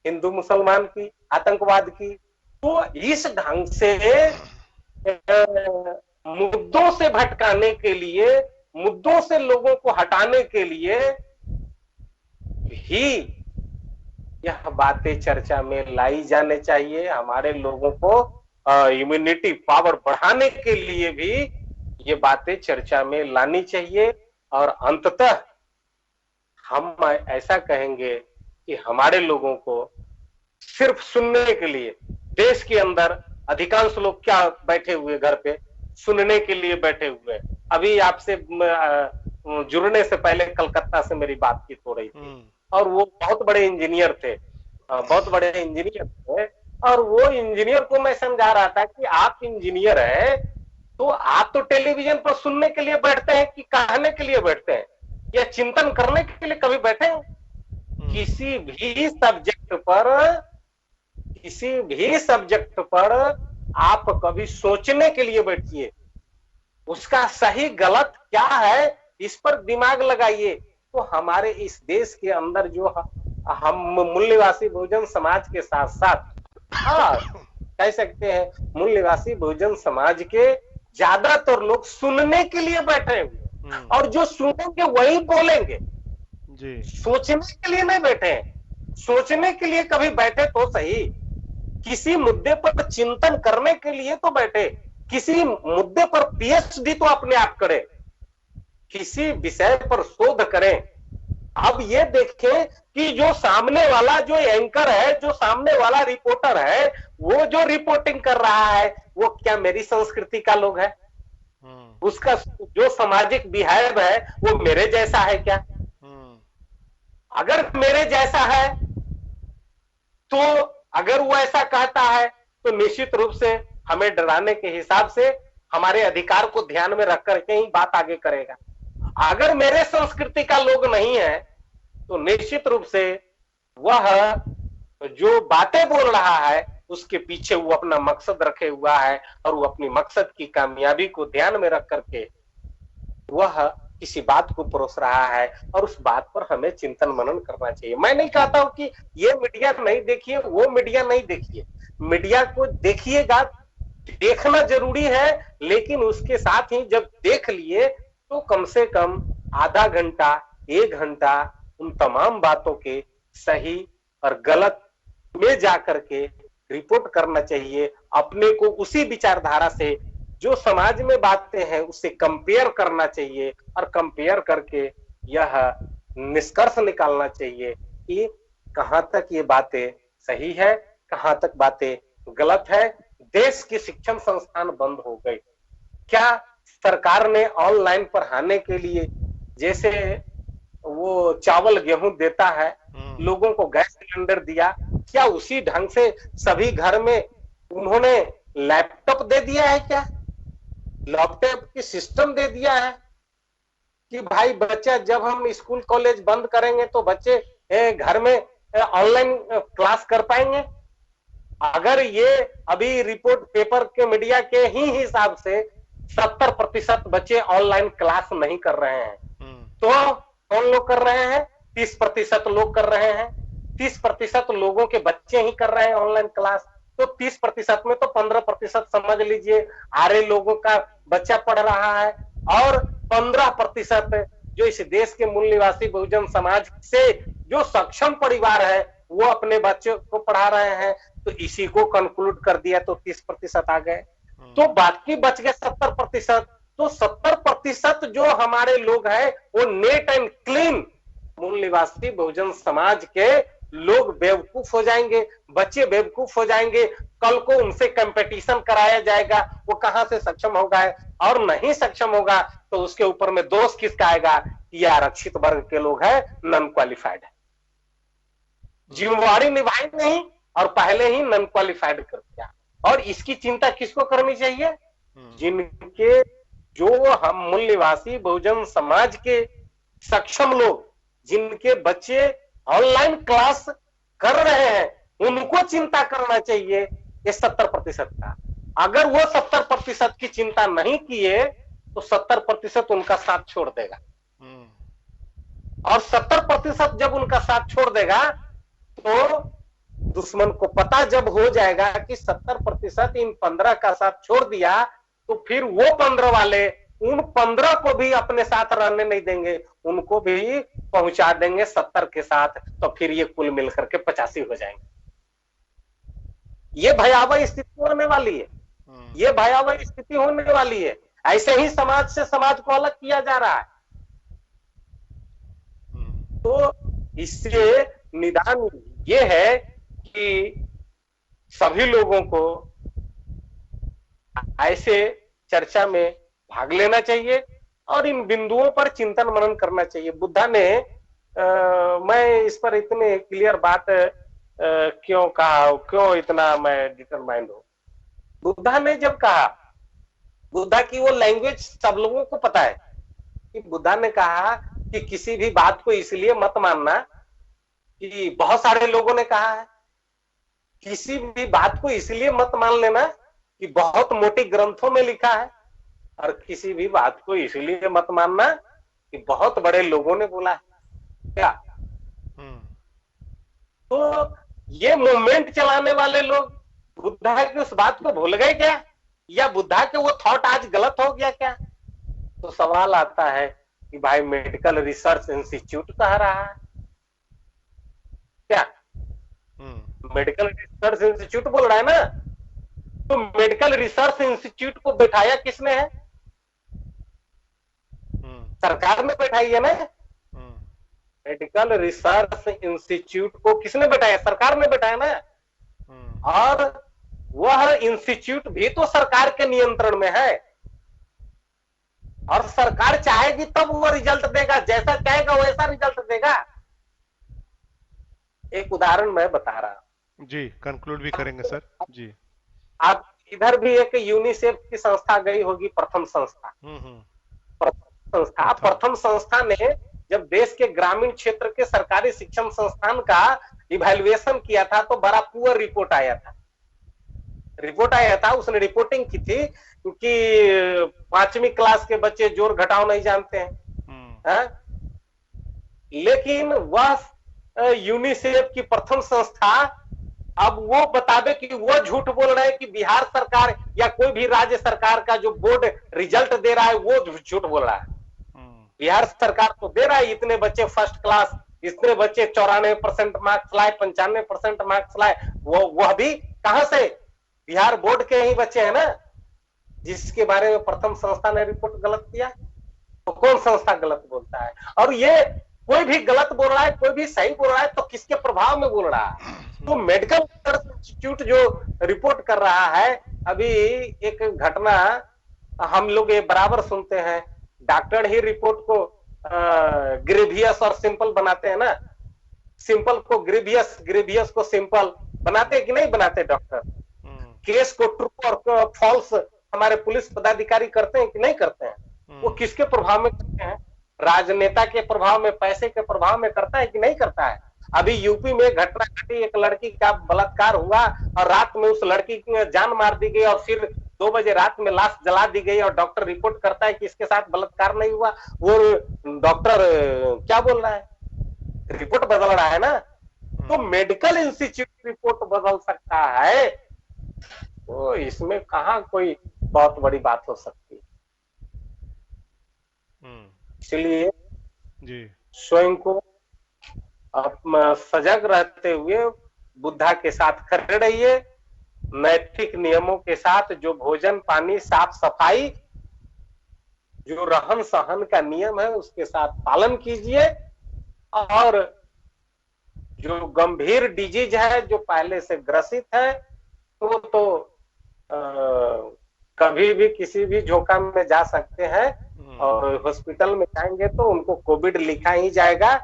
हिंदू मुसलमान की, आतंकवाद की। तो इस ढंग से मुद्दों से भटकाने के लिए, मुद्दों से लोगों को हटाने के लिए भी यह बातें चर्चा में लाई जाने चाहिए। हमारे लोगों को इम्यूनिटी पावर बढ़ाने के लिए भी ये बातें चर्चा में लानी चाहिए। और अंततः हम ऐसा कहेंगे कि हमारे लोगों को सिर्फ सुनने के लिए, देश के अंदर अधिकांश लोग क्या बैठे हुए घर पे सुनने के लिए बैठे हुए। अभी आपसे जुड़ने से पहले कलकत्ता से मेरी बातचीत हो रही थी, हम्म। और वो बहुत बड़े इंजीनियर थे, बहुत बड़े इंजीनियर थे। और वो इंजीनियर को मैं समझा रहा था कि आप इंजीनियर हैं, तो आप तो टेलीविजन पर सुनने के लिए बैठते हैं कि कहने के लिए बैठते हैं, या चिंतन करने के लिए कभी बैठे हैं? किसी भी सब्जेक्ट पर, किसी भी सब्जेक्ट पर आप कभी सोचने के लिए बैठिए, उसका सही गलत क्या है इस पर दिमाग लगाइए। तो हमारे इस देश के अंदर जो हम मूल्यवासी बहुजन समाज के साथ साथ, हाँ कह सकते हैं मूल्यवासी बहुजन समाज के ज्यादातर लोग सुनने के लिए बैठे हुए, और जो सुनेंगे वही बोलेंगे। जी। सोचने के लिए नहीं बैठे हैं। सोचने के लिए कभी बैठे तो सही, किसी मुद्दे पर चिंतन करने के लिए तो बैठे, किसी मुद्दे पर पीएचडी तो अपने आप करें, किसी विषय पर शोध करें, अब ये देखें कि जो सामने वाला जो एंकर है, जो सामने वाला रिपोर्टर है, वो जो रिपोर्टिंग कर रहा है, वो क्या मेरी संस्कृति का लोग है? हम्म। उसका जो सामाजिक बिहेव है वो मेरे जैसा है क्या? हम्म। अगर मेरे जैसा है तो अगर वो ऐसा कहता है तो निश्चित रूप से हमें डराने के हिसाब से हमारे अधिकार को ध्यान में रख करके ही बात आगे करेगा। अगर मेरे संस्कृति का लोग नहीं है तो निश्चित रूप से वह जो बातें बोल रहा है उसके पीछे वो अपना मकसद रखे हुआ है, और वो अपनी मकसद की कामयाबी को ध्यान में रख करके वह किसी बात को परोस रहा है, और उस बात पर हमें चिंतन मनन करना चाहिए। मैं नहीं कहता हूं कि ये मीडिया नहीं देखिए, वो मीडिया नहीं देखिए, मीडिया को देखिएगा, देखना जरूरी है, लेकिन उसके साथ ही जब देख लिए तो कम से कम आधा घंटा, 1 घंटा उन तमाम बातों के सही और गलत में जाकर के रिपोर्ट करना चाहिए। अपने को उसी विचारधारा से जो समाज में बातें हैं उससे कंपेयर करना चाहिए, और कंपेयर करके यह निष्कर्ष निकालना चाहिए कि कहां तक ये बातें सही है, कहां तक बातें गलत है। देश की शिक्षण संस्थान बंद हो गए, क्या सरकार ने ऑनलाइन पढ़ाने के लिए जैसे वो चावल गेहूं देता है, हम्म। लोगों को गैस सिलेंडर दिया, क्या उसी ढंग से सभी घर में उन्होंने लैपटॉप दे दिया है क्या? लैपटॉप की सिस्टम दे दिया है कि भाई बच्चा जब हम स्कूल कॉलेज बंद करेंगे तो बच्चे घर में ऑनलाइन क्लास कर पाएंगे? अगर ये अभी रिपोर्ट पेपर के मीडिया के ही हिसाब से 70% बच्चे ऑनलाइन क्लास नहीं कर रहे हैं, हम्म। तो कौन लोग कर रहे हैं? 30% लोग कर रहे हैं। 30% लोगों के बच्चे ही कर रहे हैं ऑनलाइन क्लास, तो 30% में तो 15% समझ लीजिए आरे लोगों का बच्चा पढ़ रहा है, और 15% जो इस देश के मूल निवासी बहुजन समाज से जो सक्षम परिवार है वो अपने बच्चों को पढ़ा रहे हैं। तो इसी को कंक्लूड कर दिया तो 30% आ गए, तो बाकी बच गए 70%। तो 70% जो हमारे लोग हैं वो नेट एंड क्लीन मूल निवासी बहुजन समाज के लोग बेवकूफ हो जाएंगे, बच्चे बेवकूफ हो जाएंगे। कल को उनसे कंपटीशन कराया जाएगा, वो कहां से सक्षम होगा, और नहीं सक्षम होगा तो उसके ऊपर में दोष किसका आएगा कि ये आरक्षित वर्ग के लोग हैं, नॉन क्वालिफाइड है, जिम्मेवारी निभाई नहीं और पहले ही नॉन क्वालिफाइड कर दिया। और इसकी चिंता किसको करनी चाहिए? जिनके जो हम मूल निवासी बहुजन समाज के सक्षम लोग, जिनके बच्चे ऑनलाइन क्लास कर रहे हैं, उनको चिंता करना चाहिए ये 70% का। अगर वो 70% की चिंता नहीं किए तो 70% उनका साथ छोड़ देगा, और 70% जब उनका साथ छोड़ देगा तो दुश्मन को पता जब हो जाएगा कि 70% इन 15 का साथ छोड़ दिया, तो फिर वो 15 वाले उन 15 को भी अपने साथ रहने नहीं देंगे, उनको भी पहुंचा देंगे 70 के साथ, तो फिर ये कुल मिलकर के 85 हो जाएंगे। ये भयावह स्थिति होने वाली है, ये भयावह स्थिति होने वाली है। ऐसे ही समाज से समाज को अलग किया जा रहा है। तो इससे निदान ये है कि सभी लोगों को ऐसे चर्चा में भाग लेना चाहिए और इन बिंदुओं पर चिंतन मनन करना चाहिए। बुद्धा ने मैं इस पर इतने क्लियर बात क्यों कहा, क्यों इतना मैं डिटरमाइंड हूं। बुद्धा ने जब कहा, बुद्धा की वो लैंग्वेज सब लोगों को पता है कि बुद्धा ने कहा कि किसी भी बात को इसलिए मत मानना, कि बहुत सारे लोगों ने कहा है किसी भी बात को इसलिए मत मान लेना कि बहुत मोटे ग्रंथों में लिखा है, और किसी भी बात को इसलिए मत मानना कि बहुत बड़े लोगों ने बोला है। क्या तो ये मूवमेंट चलाने वाले लोग बुद्धा की उस बात को भूल गए क्या, या बुद्धा के वो थॉट आज गलत हो गया क्या? तो सवाल आता है कि भाई मेडिकल रिसर्च इंस्टीट्यूट कह रहा है क्या? मेडिकल रिसर्च इंस्टीट्यूट बोल रहा है ना, तो मेडिकल रिसर्च इंस्टीट्यूट को बैठाया किसने है? सरकार ने बैठाई है ना। मेडिकल रिसर्च इंस्टीट्यूट को किसने बैठाया? सरकार ने बैठाया ना। और वह इंस्टीट्यूट भी तो सरकार के नियंत्रण में है, और सरकार चाहेगी तब वो रिजल्ट देगा, जैसा चाहेगा वैसा रिजल्ट देगा। एक उदाहरण मैं बता रहा हूं जी, कंक्लूड भी करेंगे सर जी। आप इधर भी एक यूनिसेफ की संस्था गई होगी, प्रथम संस्था। प्रथम संस्था ने जब देश के ग्रामीण क्षेत्र के सरकारी शिक्षण संस्थान का इवैल्यूएशन किया था तो बड़ा पुअर रिपोर्ट आया था। उसने रिपोर्टिंग की थी क्योंकि 5वीं क्लास के बच्चे जोड़ घटाव नहीं जानते हैं। लेकिन वह यूनिसेफ की प्रथम संस्था अब वो बतावे कि वो झूठ बोल रहे हैं कि बिहार सरकार या कोई भी राज्य सरकार का जो बोर्ड रिजल्ट दे रहा है वो झूठ बोल रहा है। बिहार सरकार तो दे रहा है इतने बच्चे फर्स्ट क्लास, इतने बच्चे 94% मार्क्स लाए, 95% मार्क्स लाए। वह भी कहां से? बिहार बोर्ड के ही बच्चे हैं ना, जिसके बारे में प्रथम संस्था ने रिपोर्ट गलत किया। तो कौन संस्था गलत बोलता है? और ये कोई भी गलत बोल रहा है, कोई भी सही बोल रहा है, तो किसके प्रभाव में बोल रहा है? तो मेडिकल रिसर्च इंस्टीट्यूट जो रिपोर्ट कर रहा है, अभी एक घटना हम लोग ये बराबर सुनते हैं, डॉक्टर ही रिपोर्ट को ग्रेवियस और सिंपल बनाते हैं ना। सिंपल को ग्रेवियस, ग्रेवियस को सिंपल बनाते हैं कि नहीं बनाते डॉक्टर? केस को ट्रू और फॉल्स हमारे पुलिस पदाधिकारी करते हैं कि नहीं करते हैं? वो किसके प्रभाव में करते हैं? राजनेता के प्रभाव में, पैसे के प्रभाव में करता है कि नहीं करता है? अभी यूपी में घटना घटी, एक लड़की का बलात्कार हुआ और रात में उस लड़की की जान मार दी गई और फिर 2 बजे रात में लाश जला दी गई और डॉक्टर रिपोर्ट करता है कि इसके साथ बलात्कार नहीं हुआ। वो डॉक्टर क्या बोल रहा है? रिपोर्ट बदल रहा है ना। तो मेडिकल इंस्टीट्यूट रिपोर्ट बदल सकता है, तो इसमें कहां कोई बहुत बड़ी बात हो सकती है। इसलिए स्वयं को सजग रहते हुए बुद्धा के साथ खड़े रहिए, नैतिक नियमों के साथ, जो भोजन पानी साफ सफाई, जो रहन सहन का नियम है उसके साथ पालन कीजिए। और जो गंभीर डिजीज है, जो पहले से ग्रसित है, तो कभी भी किसी भी झोंका में जा सकते हैं और हॉस्पिटल में जाएंगे तो उनको कोविड लिखा ही जाएगा,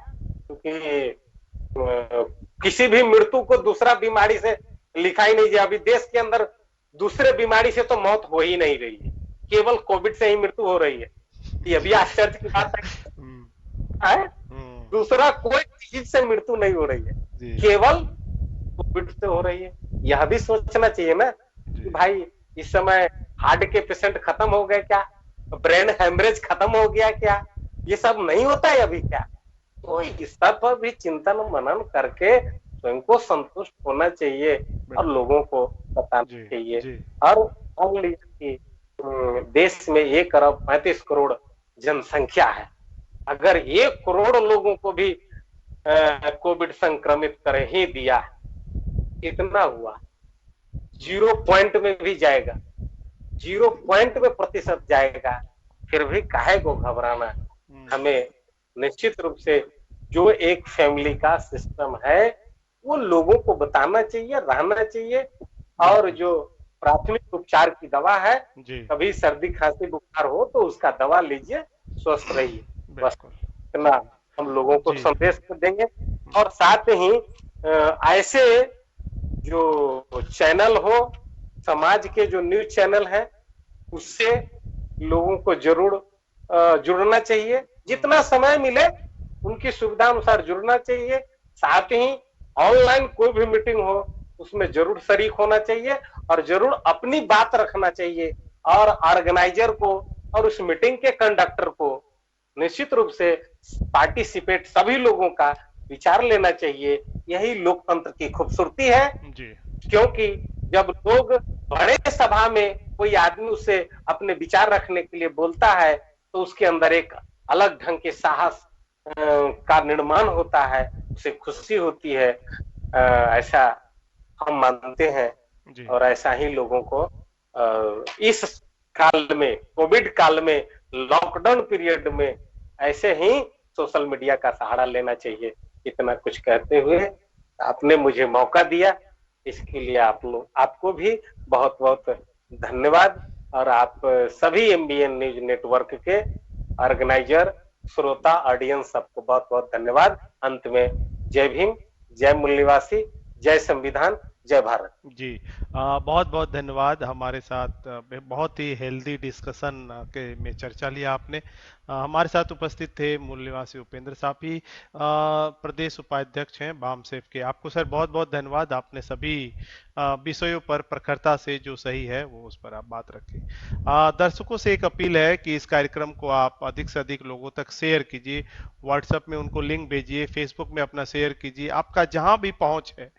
क्योंकि किसी भी मृत्यु को दूसरा बीमारी से लिखा ही नहीं जाए। अभी देश के अंदर दूसरे बीमारी से तो मौत हो ही नहीं रही है, केवल कोविड से ही मृत्यु हो रही है। ये भी आश्चर्य की बात है। दूसरा कोई चीज से मृत्यु नहीं हो रही है, केवल कोविड से हो रही है। यह भी सोचना चाहिए ना कि भाई इस समय हार्ट के पेशेंट खत्म हो गए क्या? ब्रेन हेमरेज खत्म हो गया क्या? ये सब नहीं होता है अभी क्या? तो इस पर भी चिंतन मनन करके स्वयं को संतुष्ट होना चाहिए और लोगों को बताना चाहिए। और मान लीजिए कि देश में 1 अरब 35 करोड़ जनसंख्या है, अगर 1 करोड़ लोगों को भी कोविड संक्रमित कर ही दिया, इतना हुआ, 0 पॉइंट में भी जाएगा, 0 पॉइंट में प्रतिशत जाएगा, फिर भी काहे को घबराना? हमें निश्चित रूप से जो एक फैमिली का सिस्टम है वो लोगों को बताना चाहिए, रहना चाहिए। और जो प्राथमिक उपचार की दवा है, कभी सर्दी खांसी बुखार हो तो उसका दवा लीजिए, स्वस्थ रहिए। बस इतना हम लोगों को संदेश देंगे। और साथ ही ऐसे जो चैनल हो, समाज के जो न्यूज चैनल है, उससे लोगों को जरूर जुड़ना चाहिए। जितना समय मिले उनकी सुविधा अनुसार जुड़ना चाहिए। साथ ही ऑनलाइन कोई भी मीटिंग हो उसमें जरूर शरीक होना चाहिए और जरूर अपनी बात रखना चाहिए। और ऑर्गेनाइजर को और उस मीटिंग के कंडक्टर को निश्चित रूप से पार्टिसिपेट सभी लोगों का विचार लेना चाहिए। यही लोकतंत्र की खूबसूरती है जी। क्योंकि जब लोग बड़े सभा में कोई आदमी उससे अपने विचार रखने के लिए बोलता है तो उसके अंदर एक अलग ढंग के साहस का निर्माण होता है, उसे खुशी होती है। ऐसा हम मानते हैं और ऐसा ही लोगों को इस काल में, कोविड काल में, लॉकडाउन पीरियड में ऐसे ही सोशल मीडिया का सहारा लेना चाहिए। इतना कुछ कहते हुए आपने मुझे मौका दिया, इसके लिए आप लोग आपको भी बहुत बहुत धन्यवाद। और आप सभी एमबीएन न्यूज नेटवर्क के ऑर्गेनाइजर, श्रोता, ऑडियंस, सबको बहुत बहुत धन्यवाद। अंत में जय भीम, जय मूल निवासी, जय संविधान, जय भारत। जी, बहुत बहुत धन्यवाद। हमारे साथ बहुत ही हेल्दी डिस्कशन के में चर्चा लिया आपने। हमारे साथ उपस्थित थे मूल निवासी उपेंद्र सापी, प्रदेश उपाध्यक्ष हैं वाम सेफ के। आपको सर बहुत बहुत धन्यवाद, आपने सभी विषयों पर प्रखरता से जो सही है वो उस पर आप बात रखें। दर्शकों से एक अपील है कि इस कार्यक्रम को आप अधिक से अधिक लोगों तक शेयर कीजिए, व्हाट्सएप में उनको लिंक भेजिए, फेसबुक में अपना शेयर कीजिए, आपका जहां भी पहुंच है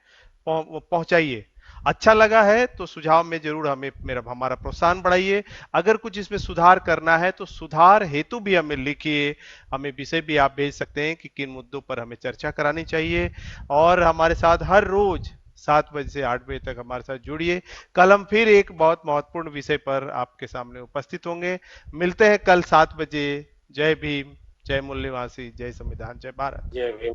पहुंचाइए। अच्छा लगा है तो सुझाव में जरूर हमें मेरा हमारा प्रोत्साहन बढ़ाइए। अगर कुछ इसमें सुधार करना है तो सुधार हेतु भी हमें लिखिए, हमें विषय भी आप भेज सकते हैं कि किन मुद्दों पर हमें चर्चा करानी चाहिए। और हमारे साथ हर रोज 7 बजे से 8 बजे तक हमारे साथ जुड़िए। कल हम फिर एक बहुत महत्वपूर्ण विषय पर आपके सामने उपस्थित होंगे। मिलते हैं कल 7 बजे। जय भीम, जय मूल निवासी, जय संविधान, जय भारत। जय भीम।